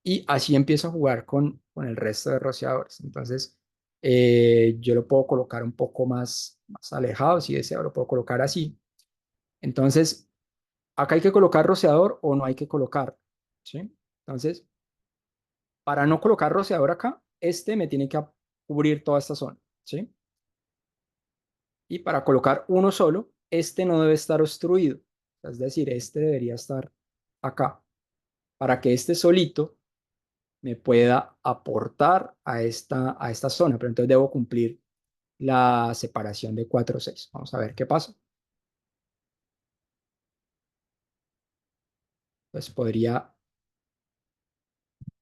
y así empiezo a jugar con el resto de rociadores. Entonces, yo lo puedo colocar un poco más alejado, si deseo, lo puedo colocar así. Entonces, acá hay que colocar rociador o no hay que colocar, ¿sí? Entonces, para no colocar rociador acá, este me tiene que cubrir toda esta zona, ¿sí? Y para colocar uno solo, este no debe estar obstruido. Es decir, este debería estar acá, para que este solito me pueda aportar a esta zona. Pero entonces debo cumplir la separación de 4 o 6. Vamos a ver qué pasa. Entonces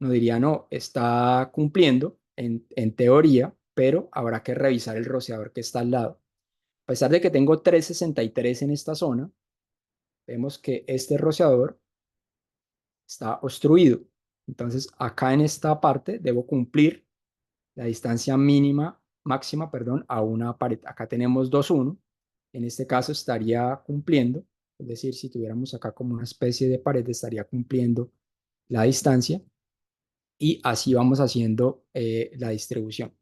no diría no, está cumpliendo en teoría, pero habrá que revisar el rociador que está al lado. A pesar de que tengo 3,63 en esta zona, vemos que este rociador está obstruido. Entonces, acá en esta parte debo cumplir la distancia máxima, perdón, a una pared. Acá tenemos 2,1. En este caso estaría cumpliendo, es decir, si tuviéramos acá como una especie de pared, estaría cumpliendo la distancia y así vamos haciendo la distribución.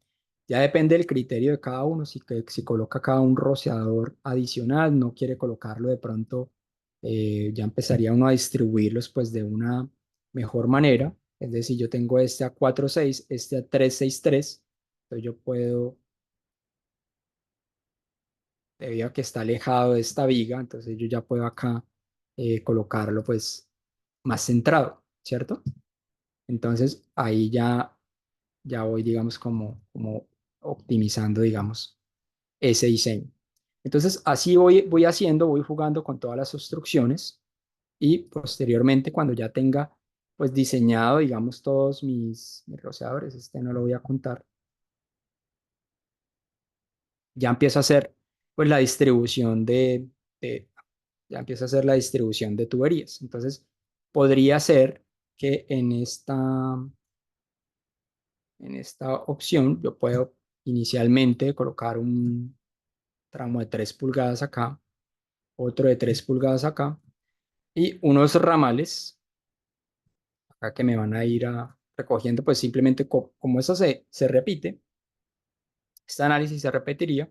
Ya depende del criterio de cada uno, si coloca cada un rociador adicional, no quiere colocarlo de pronto, ya empezaría uno a distribuirlos pues de una mejor manera. Es decir, yo tengo este a 4,6, este a 3,63, entonces yo puedo, debido a que está alejado de esta viga, entonces yo ya puedo acá colocarlo pues más centrado, ¿cierto? Entonces ahí ya voy, digamos, como optimizando, digamos, ese diseño. Entonces, así voy jugando con todas las obstrucciones y posteriormente, cuando ya tenga, pues, diseñado, digamos, todos mis rociadores, este no lo voy a contar, ya empiezo a hacer, pues, de- ya empiezo a hacer la distribución de tuberías. Entonces, podría ser que en esta opción yo puedo inicialmente colocar un tramo de 3 pulgadas acá otro de 3 pulgadas acá y unos ramales acá que me van a ir recogiendo, pues simplemente como eso se repite, este análisis se repetiría.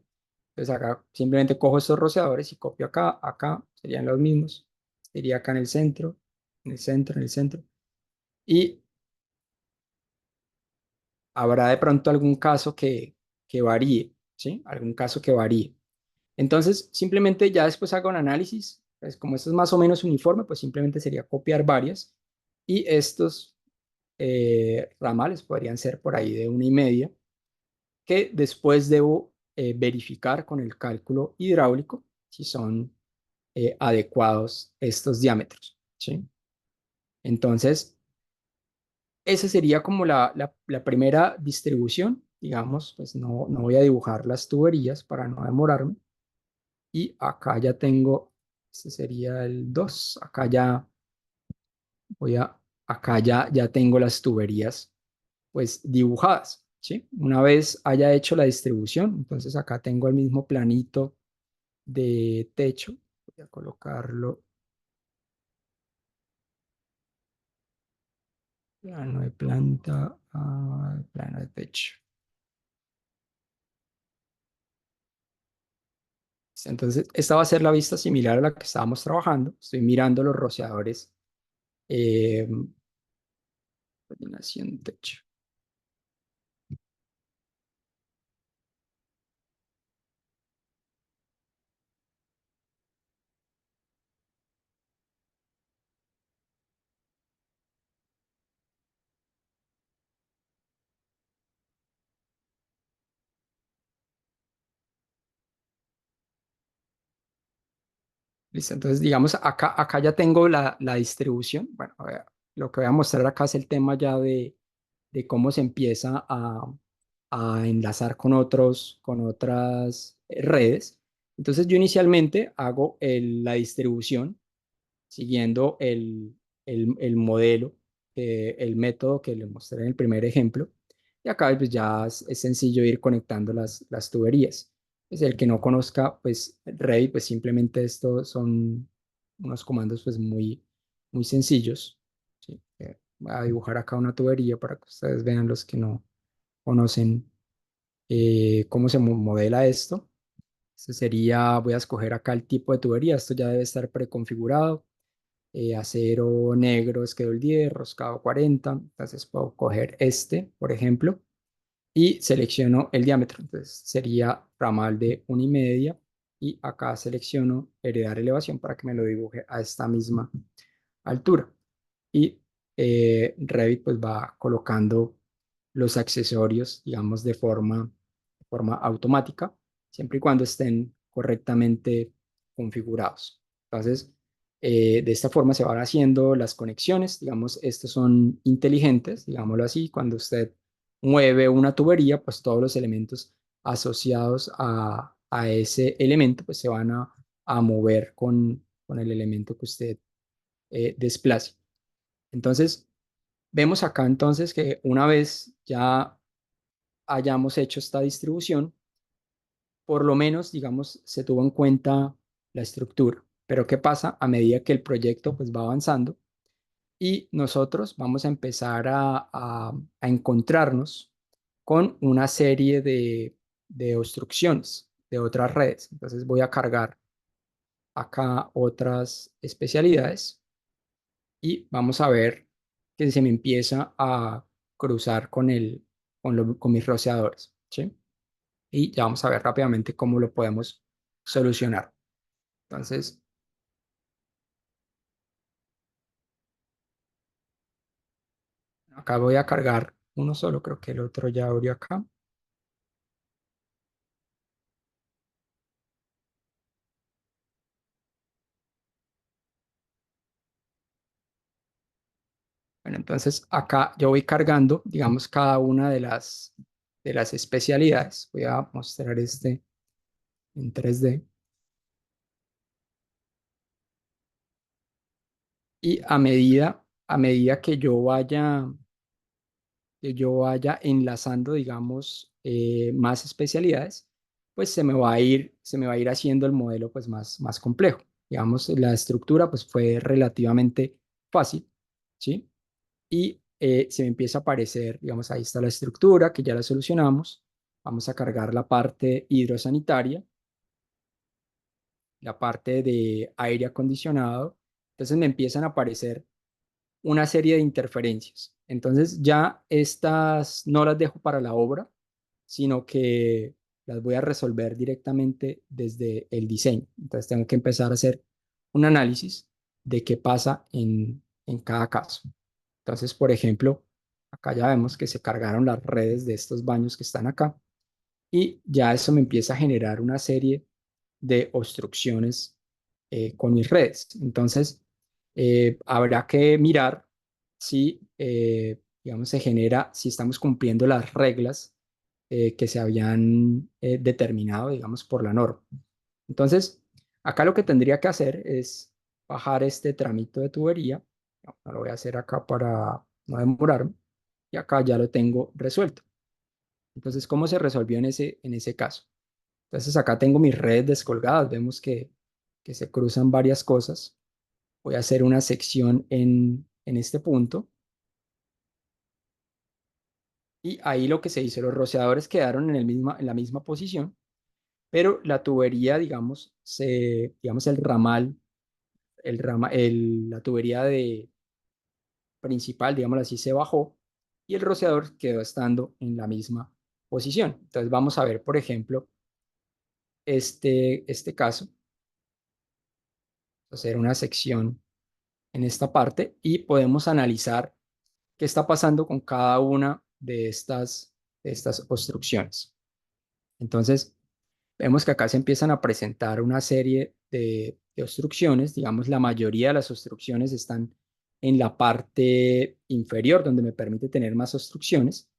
Entonces acá simplemente cojo estos rociadores y copio acá, acá, serían los mismos. Iría acá en el centro, en el centro, en el centro. Y habrá de pronto algún caso que varíe, ¿sí? Algún caso que varíe. Entonces, simplemente ya después hago un análisis, pues como esto es más o menos uniforme, pues simplemente sería copiar varias y estos ramales podrían ser por ahí de 1,5, que después debo verificar con el cálculo hidráulico si son adecuados estos diámetros, ¿sí? Entonces, esa sería como la primera distribución, digamos, pues no voy a dibujar las tuberías para no demorarme. Y acá ya tengo, este sería el 2, acá ya acá ya tengo las tuberías pues dibujadas, ¿sí? Una vez haya hecho la distribución, entonces acá tengo el mismo planito de techo, voy a colocarlo, plano de planta, plano de techo. Entonces, esta va a ser la vista similar a la que estábamos trabajando. Estoy mirando los rociadores, eh, coordinación de techo. Listo, entonces digamos, acá ya tengo la distribución. Bueno, a ver, lo que voy a mostrar acá es el tema ya de cómo se empieza a enlazar con otras redes. Entonces yo inicialmente hago la distribución siguiendo el modelo, el método que le mostré en el primer ejemplo. Y acá pues ya es sencillo ir conectando las tuberías. Es el que no conozca, pues Revit, pues simplemente estos son unos comandos pues muy sencillos. ¿Sí? Voy a dibujar acá una tubería para que ustedes vean los que no conocen cómo se modela esto. Esto sería, voy a escoger acá el tipo de tubería. Esto ya debe estar preconfigurado. Acero negro, Schedule 10, roscado 40. Entonces puedo coger este, por ejemplo, y selecciono el diámetro. Entonces sería ramal de 1,5 y acá selecciono heredar elevación para que me lo dibuje a esta misma altura. Y Revit pues va colocando los accesorios, digamos, de forma automática, siempre y cuando estén correctamente configurados. Entonces, de esta forma se van haciendo las conexiones, digamos, estos son inteligentes, digámoslo así, cuando usted mueve una tubería, pues todos los elementos asociados a ese elemento, pues se van a mover con el elemento que usted desplace. Entonces, vemos acá entonces que una vez ya hayamos hecho esta distribución, por lo menos, digamos, se tuvo en cuenta la estructura. Pero ¿qué pasa a medida que el proyecto pues va avanzando? Y nosotros vamos a empezar a encontrarnos con una serie de obstrucciones de otras redes. Entonces voy a cargar acá otras especialidades y vamos a ver que se me empieza a cruzar con mis rociadores, ¿sí? Y ya vamos a ver rápidamente cómo lo podemos solucionar. Entonces, acá voy a cargar uno solo, creo que el otro ya abrió acá. Bueno, entonces acá yo voy cargando, digamos, cada una de las especialidades. Voy a mostrar este en 3D. Y a medida que yo vaya enlazando, digamos, más especialidades, pues se me va a ir haciendo el modelo pues más complejo. digamos, la estructura pues fue relativamente fácil, ¿sí? Y se me empieza a aparecer, digamos, ahí está la estructura que ya la solucionamos. Vamos a cargar la parte hidrosanitaria, la parte de aire acondicionado. Entonces me empiezan a aparecer una serie de interferencias. Entonces ya estas no las dejo para la obra, sino que las voy a resolver directamente desde el diseño. Entonces tengo que empezar a hacer un análisis de qué pasa en cada caso. Entonces, por ejemplo, acá ya vemos que se cargaron las redes de estos baños que están acá y ya eso me empieza a generar una serie de obstrucciones con mis redes. Entonces, habrá que mirar si, digamos, se genera, si estamos cumpliendo las reglas que se habían determinado, digamos, por la norma. Entonces, acá lo que tendría que hacer es bajar este tramito de tubería. No lo voy a hacer acá para no demorarme. Y acá ya lo tengo resuelto. Entonces, ¿cómo se resolvió en ese caso? Entonces, acá tengo mis redes descolgadas. Vemos que se cruzan varias cosas. Voy a hacer una sección en este punto. Y ahí lo que se hizo, los rociadores quedaron en la misma posición, pero la tubería, digamos, digamos la tubería principal, digamos así, se bajó y el rociador quedó estando en la misma posición. Entonces vamos a ver, por ejemplo, este caso, hacer una sección en esta parte y podemos analizar qué está pasando con cada una de estas obstrucciones. Entonces, vemos que acá se empiezan a presentar una serie de obstrucciones, digamos, la mayoría de las obstrucciones están en la parte inferior, donde me permite tener más obstrucciones.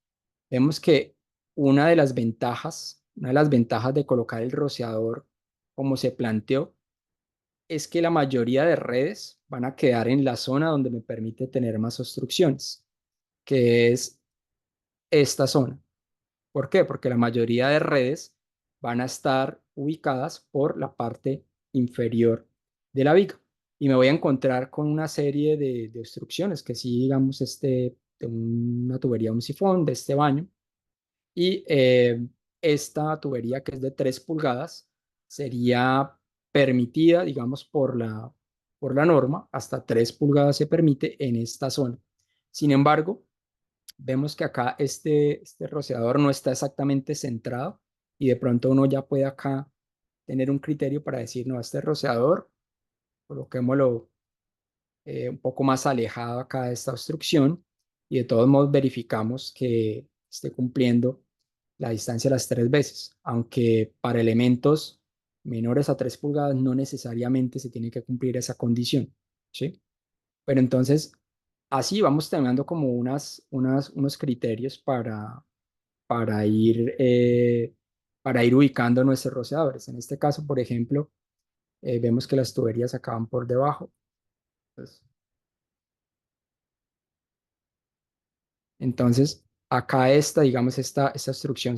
Vemos que una de las ventajas de colocar el rociador como se planteó, es que la mayoría de redes van a quedar en la zona donde me permite tener más obstrucciones, que es esta zona. ¿Por qué? Porque la mayoría de redes van a estar ubicadas por la parte inferior de la viga. Y me voy a encontrar con una serie de obstrucciones, que sí, digamos, de una tubería, un sifón de este baño. Y esta tubería, que es de 3 pulgadas, sería permitida, digamos, por la norma. Hasta 3 pulgadas se permite en esta zona. Sin embargo, vemos que acá este rociador no está exactamente centrado y de pronto uno ya puede acá tener un criterio para decir, no, este rociador, coloquémoslo un poco más alejado acá de esta obstrucción y de todos modos verificamos que esté cumpliendo la distancia las 3 veces, aunque para elementos menores a 3 pulgadas no necesariamente se tiene que cumplir esa condición, ¿sí? Pero entonces, así vamos teniendo como unos criterios para ir ubicando nuestros rociadores. En este caso, por ejemplo, vemos que las tuberías acaban por debajo. Entonces, acá digamos, esta obstrucción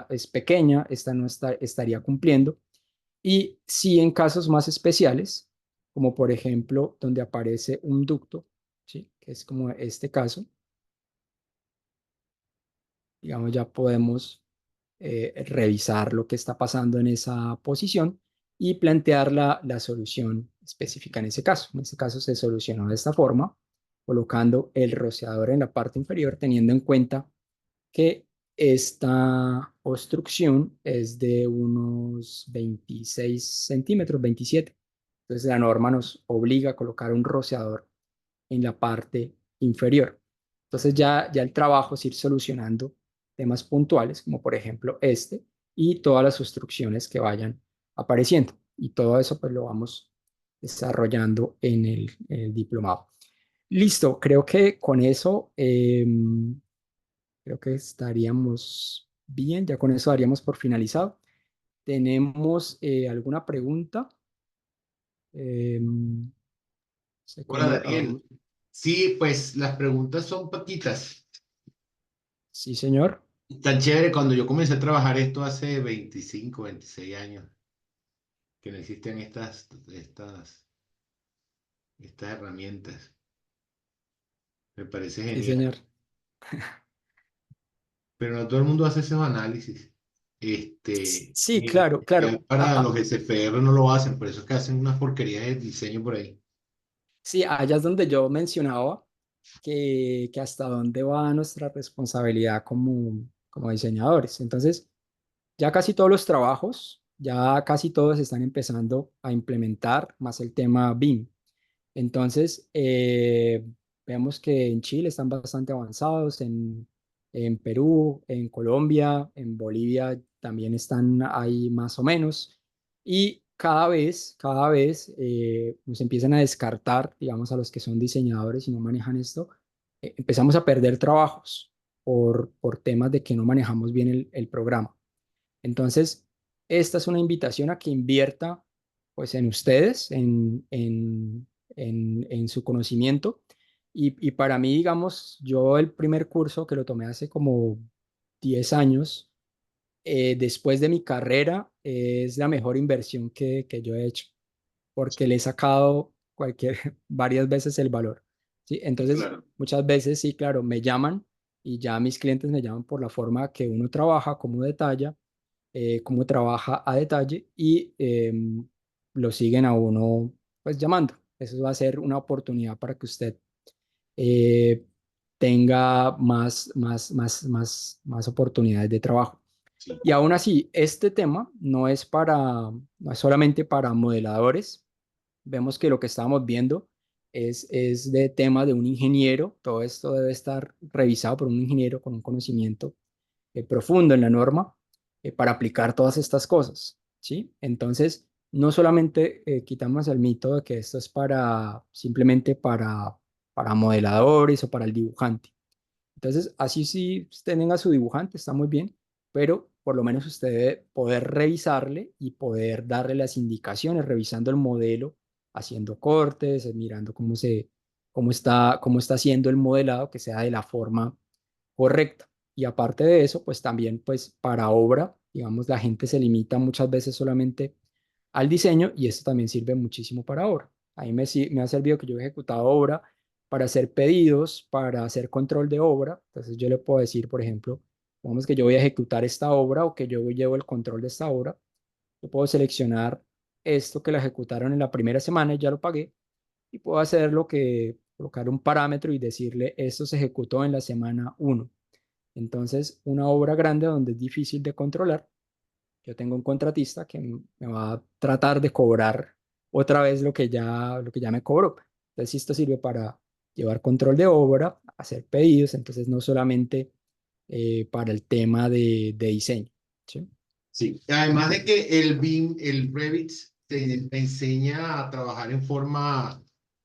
es pequeña, esta no estaría cumpliendo. Y sí en casos más especiales, como por ejemplo donde aparece un ducto, ¿sí? Que es como este caso, digamos, ya podemos revisar lo que está pasando en esa posición y plantear la solución específica en ese caso. En ese caso se solucionó de esta forma, colocando el rociador en la parte inferior, teniendo en cuenta que esta obstrucción es de unos 26 centímetros, 27. Entonces la norma nos obliga a colocar un rociador en la parte inferior. Entonces ya el trabajo es ir solucionando temas puntuales, como por ejemplo y todas las obstrucciones que vayan apareciendo. Y todo eso pues lo vamos desarrollando en el diplomado. Listo, creo que con eso creo que estaríamos bien, ya con eso daríamos por finalizado. ¿Tenemos alguna pregunta? No sé Hola cómo, Daniel. Sí, pues las preguntas son paquitas. sí, señor. Tan chévere cuando yo comencé a trabajar esto hace 25, 26 años. que no existían estas herramientas. Me parece Sí, genial. señor. Pero no todo el mundo hace esos análisis. Sí, Y en claro, claro. especial para los SFR no lo hacen, por eso es que hacen unas porquerías de diseño por ahí. Sí, allá es donde yo mencionaba que hasta dónde va nuestra responsabilidad como diseñadores. Entonces, ya casi todos los trabajos, ya casi todos están empezando a implementar más el tema BIM. Entonces, vemos que en Chile están bastante avanzados, en Perú, en Colombia, en Bolivia también están ahí más o menos. Y cada vez nos empiezan a descartar, digamos, a los que son diseñadores y no manejan esto, empezamos a perder trabajos por temas de que no manejamos bien el programa. Entonces, esta es una invitación a que invierta pues en ustedes, en su conocimiento. Y para mí, digamos, yo el primer curso que lo tomé hace como 10 años, después de mi carrera, es la mejor inversión que yo he hecho, porque le he sacado varias veces el valor. ¿Sí? Sí, Entonces, claro. muchas veces, sí, claro, me llaman y ya mis clientes me llaman por la forma que uno trabaja, cómo detalla, cómo trabaja a detalle y lo siguen a uno pues llamando. Eso va a ser una oportunidad para que usted eh, tenga más oportunidades de trabajo. Sí, Y aún así, este tema no es solamente para modeladores. Vemos que lo que estábamos viendo es de tema de un ingeniero. Todo esto debe estar revisado por un ingeniero con un conocimiento profundo en la norma para aplicar todas estas cosas, ¿sí? Entonces, no solamente quitamos el mito de que esto es simplemente para modeladores o para el dibujante. Entonces, así sí usted tenga su dibujante, está muy bien, pero por lo menos usted debe poder revisarle y poder darle las indicaciones, revisando el modelo, haciendo cortes, mirando cómo está haciendo el modelado, que sea de la forma correcta. Y aparte de eso, pues también pues para obra, digamos, la gente se limita muchas veces solamente al diseño y esto también sirve muchísimo para obra. A mí me ha servido que yo he ejecutado obra para hacer pedidos, para hacer control de obra. Entonces yo le puedo decir, por ejemplo, vamos que yo voy a ejecutar esta obra o que yo llevo el control de esta obra. Yo puedo seleccionar esto que la ejecutaron en la primera semana y ya lo pagué y puedo hacer lo que colocar un parámetro y decirle esto se ejecutó en la semana uno. Entonces, una obra grande donde es difícil de controlar, yo tengo un contratista que me va a tratar de cobrar otra vez lo que ya me cobró. Entonces, esto sirve para llevar control de obra, hacer pedidos, entonces no solamente para el tema de diseño. ¿Sí? sí. Además de que el BIM, el Revit, te enseña a trabajar en forma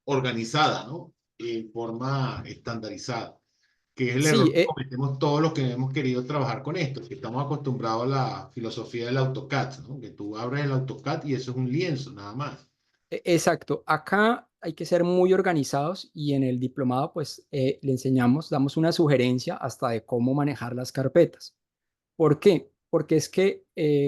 organizada, ¿no? En forma estandarizada, que es el Sí, error que cometemos todos los que hemos querido trabajar con esto, que estamos acostumbrados a la filosofía del AutoCAD, ¿no? Que tú abres el AutoCAD y eso es un lienzo, nada más. exacto. Acá hay que ser muy organizados y en el diplomado pues le enseñamos, damos una sugerencia hasta de cómo manejar las carpetas. ¿Por qué? Porque es que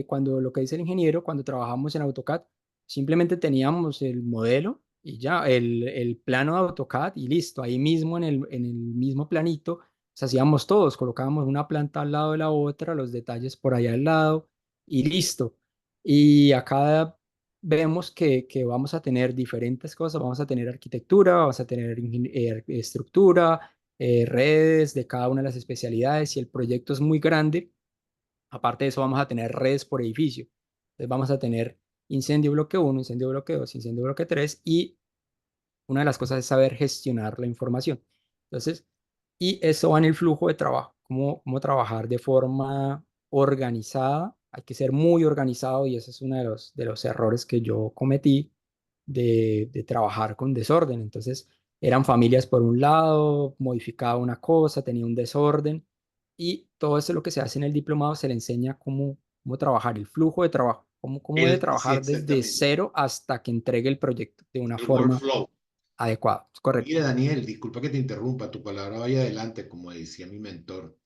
cuando lo que dice el ingeniero, cuando trabajamos en AutoCAD, simplemente teníamos el modelo y ya, el plano de AutoCAD y listo, ahí mismo en el mismo planito, pues, hacíamos todos, colocábamos una planta al lado de la otra, los detalles por allá al lado y listo. Y acá vemos que vamos a tener diferentes cosas, vamos a tener arquitectura, vamos a tener estructura, redes de cada una de las especialidades y el proyecto es muy grande. Aparte de eso, vamos a tener redes por edificio. Entonces, vamos a tener incendio bloque uno, incendio bloque 2, incendio bloque 3 y una de las cosas es saber gestionar la información. Entonces, y eso va en el flujo de trabajo, cómo trabajar de forma organizada. Hay que ser muy organizado y ese es uno de los errores que yo cometí de trabajar con desorden. Entonces, eran familias por un lado, modificaba una cosa, tenía un desorden y todo eso lo que se hace en el diplomado se le enseña cómo trabajar el flujo de trabajo, cómo debe Sí, trabajar desde exactamente. cero hasta que entregue el proyecto de una El forma workflow. adecuada. Correcto. Mire, Daniel, disculpa que te interrumpa, tu palabra vaya adelante, como decía mi mentor.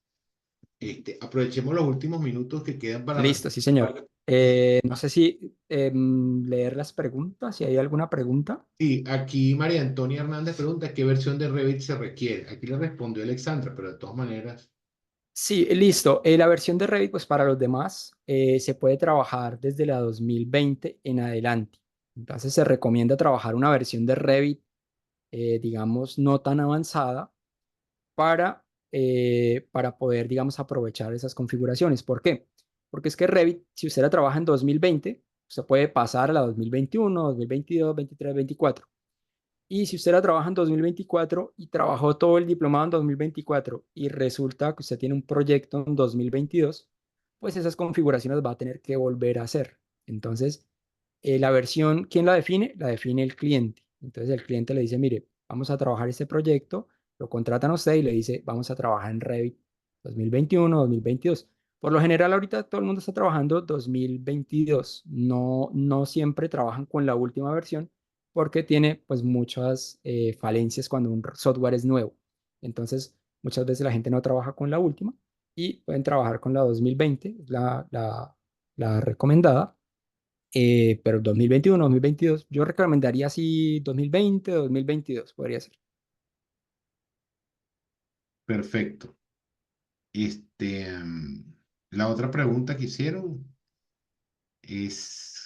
Aprovechemos los últimos minutos que quedan para Listo, sí, señor. No sé si leer las preguntas, si hay alguna pregunta. Y aquí María Antonia Hernández pregunta qué versión de Revit se requiere. Aquí le respondió Alexandra, pero de todas maneras, Sí, listo. La versión de Revit, pues para los demás, se puede trabajar desde la 2020 en adelante. Entonces se recomienda trabajar una versión de Revit, digamos, no tan avanzada para poder, digamos, aprovechar esas configuraciones. ¿Por qué? Porque es que Revit, si usted la trabaja en 2020, usted puede pasar a la 2021, 2022, 23, 24. Y si usted la trabaja en 2024 y trabajó todo el diplomado en 2024 y resulta que usted tiene un proyecto en 2022, pues esas configuraciones va a tener que volver a hacer. Entonces, la versión, ¿quién la define? La define el cliente. Entonces el cliente le dice, mire, vamos a trabajar este proyecto, lo contratan a usted y le dice, vamos a trabajar en Revit 2021, 2022. Por lo general, ahorita todo el mundo está trabajando 2022. No, no siempre trabajan con la última versión porque tiene pues muchas falencias cuando un software es nuevo. Entonces, muchas veces la gente no trabaja con la última y pueden trabajar con la 2020, la recomendada, pero 2021, 2022, yo recomendaría así 2020, 2022, podría ser. perfecto. La otra pregunta que hicieron es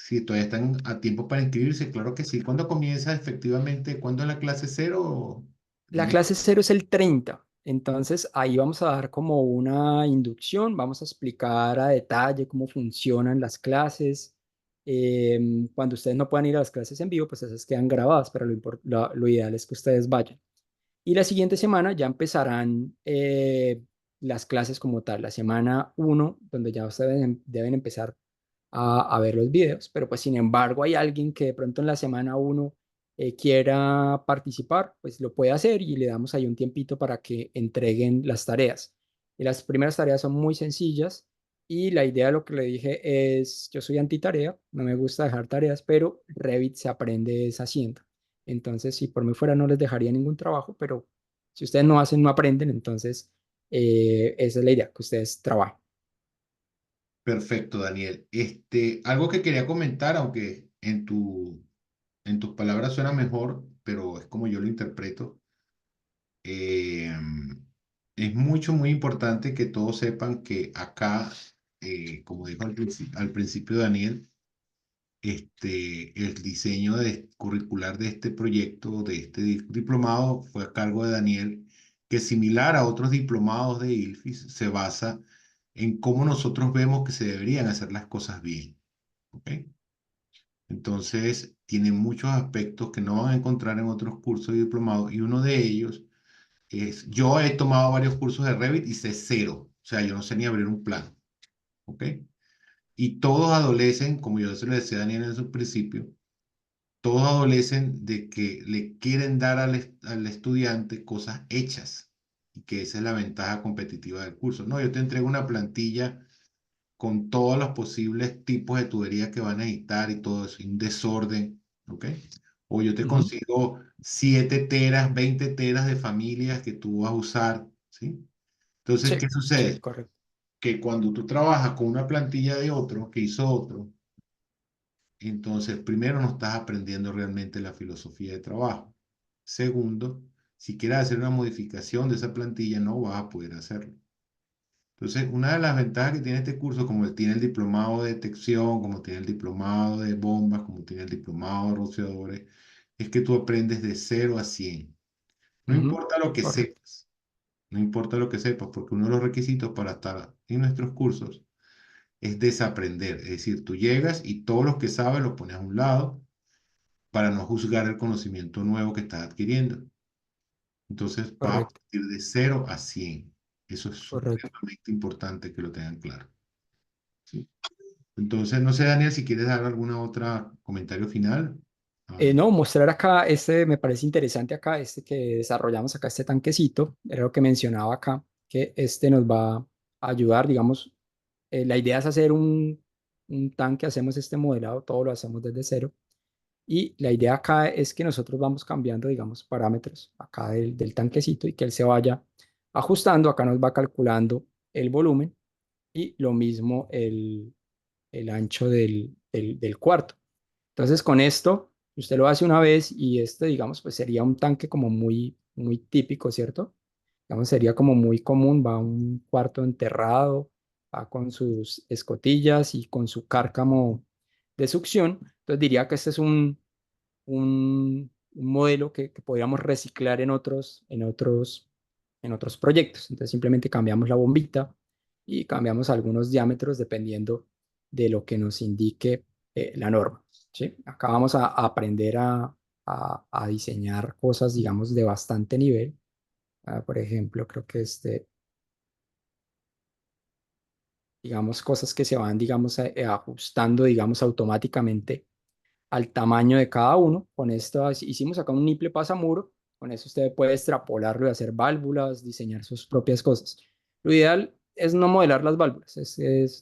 si todavía están a tiempo para inscribirse. Claro que sí. ¿Cuándo comienza efectivamente? ¿Cuándo es la clase cero, La Daniel? clase cero es el 30, entonces ahí vamos a dar como una inducción, vamos a explicar a detalle cómo funcionan las clases. Cuando ustedes no puedan ir a las clases en vivo, pues esas quedan grabadas, pero lo ideal es que ustedes vayan. Y la siguiente semana ya empezarán las clases como tal, la semana uno, donde ya ustedes deben empezar a ver los videos, pero pues sin embargo hay alguien que de pronto en la semana uno quiera participar, pues lo puede hacer y le damos ahí un tiempito para que entreguen las tareas. Y las primeras tareas son muy sencillas y la idea de lo que le dije es, yo soy anti-tarea, no me gusta dejar tareas, pero Revit se aprende es haciendo. Entonces, si por mí fuera, no les dejaría ningún trabajo, pero si ustedes no hacen, no aprenden, entonces esa es la idea, que ustedes trabajen. Perfecto, Daniel. Algo que quería comentar, aunque en tus palabras suena mejor, pero es como yo lo interpreto. eh, es muy importante que todos sepan que acá, como dijo al principio Daniel, el diseño curricular de este proyecto, de este diplomado, fue a cargo de Daniel, que similar a otros diplomados de ILFIS, se basa en cómo nosotros vemos que se deberían hacer las cosas bien. ¿Ok? Entonces, tiene muchos aspectos que no van a encontrar en otros cursos de diplomado y uno de ellos es, yo he tomado varios cursos de Revit y sé cero, o sea, yo no sé ni abrir un plano. ¿Ok? Y todos adolecen, como yo se lo decía a Daniel en su principio, todos adolecen de que le quieren dar al estudiante cosas hechas y que esa es la ventaja competitiva del curso. No, yo te entrego una plantilla con todos los posibles tipos de tuberías que van a necesitar y todo eso, y un desorden, ¿ok? O yo te Ujú. consigo 7 teras, 20 teras de familias que tú vas a usar, ¿sí? Entonces, Sí, ¿qué sí, sucede? correcto. Que cuando tú trabajas con una plantilla de otro, que hizo otro, entonces, primero, no estás aprendiendo realmente la filosofía de trabajo. Segundo, si quieres hacer una modificación de esa plantilla, no vas a poder hacerlo. Entonces, una de las ventajas que tiene este curso, como tiene el diplomado de detección, como tiene el diplomado de bombas, como tiene el diplomado de rociadores, es que tú aprendes de 0 a 100. No Ujú. importa lo que Correcto, sepas, no importa lo que sepas, porque uno de los requisitos para estar en nuestros cursos es desaprender. Es decir, tú llegas y todos los que sabes los pones a un lado para no juzgar el conocimiento nuevo que estás adquiriendo. Entonces, va a correcto, partir de 0 a 100. Eso es correcto. supremamente importante que lo tengan claro. ¿Sí? Entonces, no sé, Daniel, si quieres dar alguna otra comentario final. Ah, No, mostrar acá, este me parece interesante acá, este que desarrollamos acá, este tanquecito, era lo que mencionaba acá, que este nos va a ayudar, digamos, la idea es hacer un tanque, hacemos este modelado, todo lo hacemos desde cero, y la idea acá es que nosotros vamos cambiando, digamos, parámetros acá del tanquecito y que él se vaya ajustando, acá nos va calculando el volumen y lo mismo el ancho del cuarto. Entonces, con esto, usted lo hace una vez y este, digamos, pues sería un tanque como muy, muy típico, ¿cierto? Digamos, sería como muy común, va a un cuarto enterrado, va con sus escotillas y con su cárcamo de succión. Entonces, diría que este es un modelo que podríamos reciclar en otros proyectos. Entonces, simplemente cambiamos la bombita y cambiamos algunos diámetros dependiendo de lo que nos indique la norma. ¿Sí? Acá vamos a aprender a diseñar cosas, digamos, de bastante nivel. Por ejemplo, creo que digamos, cosas que se van, digamos, ajustando, digamos, automáticamente al tamaño de cada uno. Con esto hicimos acá un niple pasamuro. Con eso usted puede extrapolarlo y hacer válvulas, diseñar sus propias cosas. Lo ideal es no modelar las válvulas.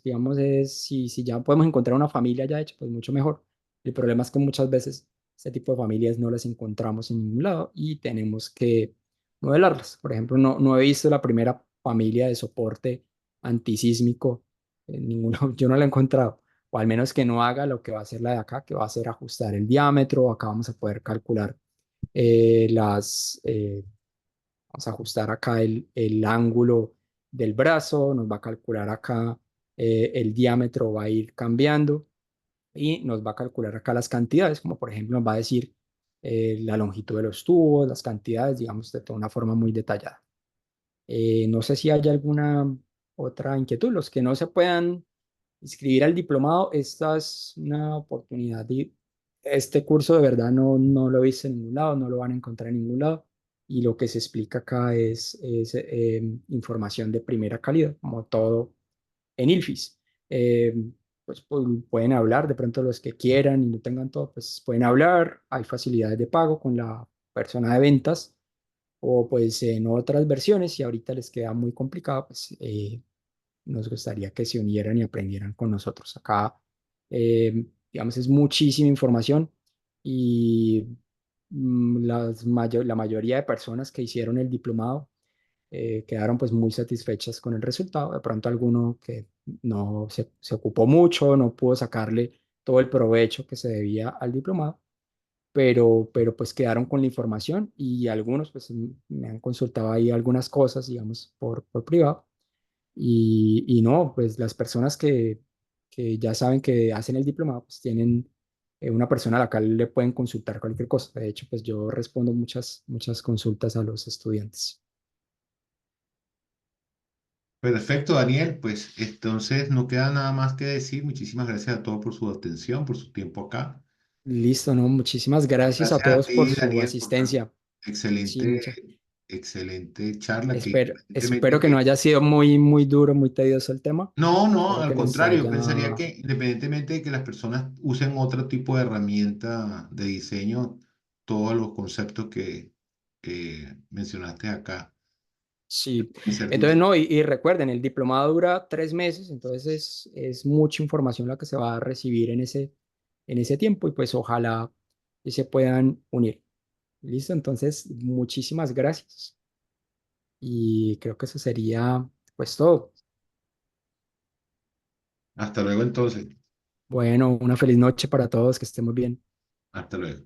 Digamos, si ya podemos encontrar una familia ya hecha, pues mucho mejor. El problema es que muchas veces este tipo de familias no las encontramos en ningún lado y tenemos que modelarlas. Por ejemplo, no he visto la primera familia de soporte antisísmico en ninguno, yo no la he encontrado, o al menos que no haga lo que va a hacer la de acá, que va a ser ajustar el diámetro. Acá vamos a poder calcular vamos a ajustar acá el ángulo del brazo, nos va a calcular acá el diámetro, va a ir cambiando y nos va a calcular acá las cantidades, como por ejemplo nos va a decir la longitud de los tubos, las cantidades, digamos, de toda una forma muy detallada. No sé si hay alguna otra inquietud. Los que no se puedan inscribir al diplomado, esta es una oportunidad. Este curso de verdad no lo he visto en ningún lado, no lo van a encontrar en ningún lado. Y lo que se explica acá es información de primera calidad, como todo en ILFIS. Eh, pues pueden hablar, de pronto los que quieran y no tengan todo, pues pueden hablar. Hay facilidades de pago con la persona de ventas o pues en otras versiones, si ahorita les queda muy complicado, pues nos gustaría que se unieran y aprendieran con nosotros. Acá, digamos, es muchísima información y la mayoría de personas que hicieron el diplomado quedaron pues muy satisfechas con el resultado. De pronto alguno que no se ocupó mucho, no pudo sacarle todo el provecho que se debía al diplomado, pero pues quedaron con la información y algunos pues me han consultado ahí algunas cosas, digamos, por privado. Y no, pues las personas que ya saben que hacen el diplomado, pues tienen una persona a la cual le pueden consultar cualquier cosa. De hecho, pues yo respondo muchas consultas a los estudiantes. Perfecto, Daniel. Pues entonces no queda nada más que decir. Muchísimas gracias a todos por su atención, por su tiempo acá. Listo, ¿no? Muchísimas gracias a Gracias a todos por ti, su Daniel, por tan asistencia. Sí, excelente, excelente charla que Espero independientemente que no que... haya sido muy, muy duro, muy tedioso el tema. No, no, Espero al que les contrario, haya. pensaría que independientemente de que las personas usen otro tipo de herramienta de diseño, todos los conceptos que mencionaste acá Sí, pueden ser de entonces utilidad. no, y recuerden, el diplomado dura 3 meses, entonces es mucha información la que se va a recibir en ese tiempo y pues ojalá y se puedan unir. Listo, entonces muchísimas gracias y creo que eso sería pues todo. Hasta luego entonces. Bueno, una feliz noche para todos, que estemos bien. Hasta luego.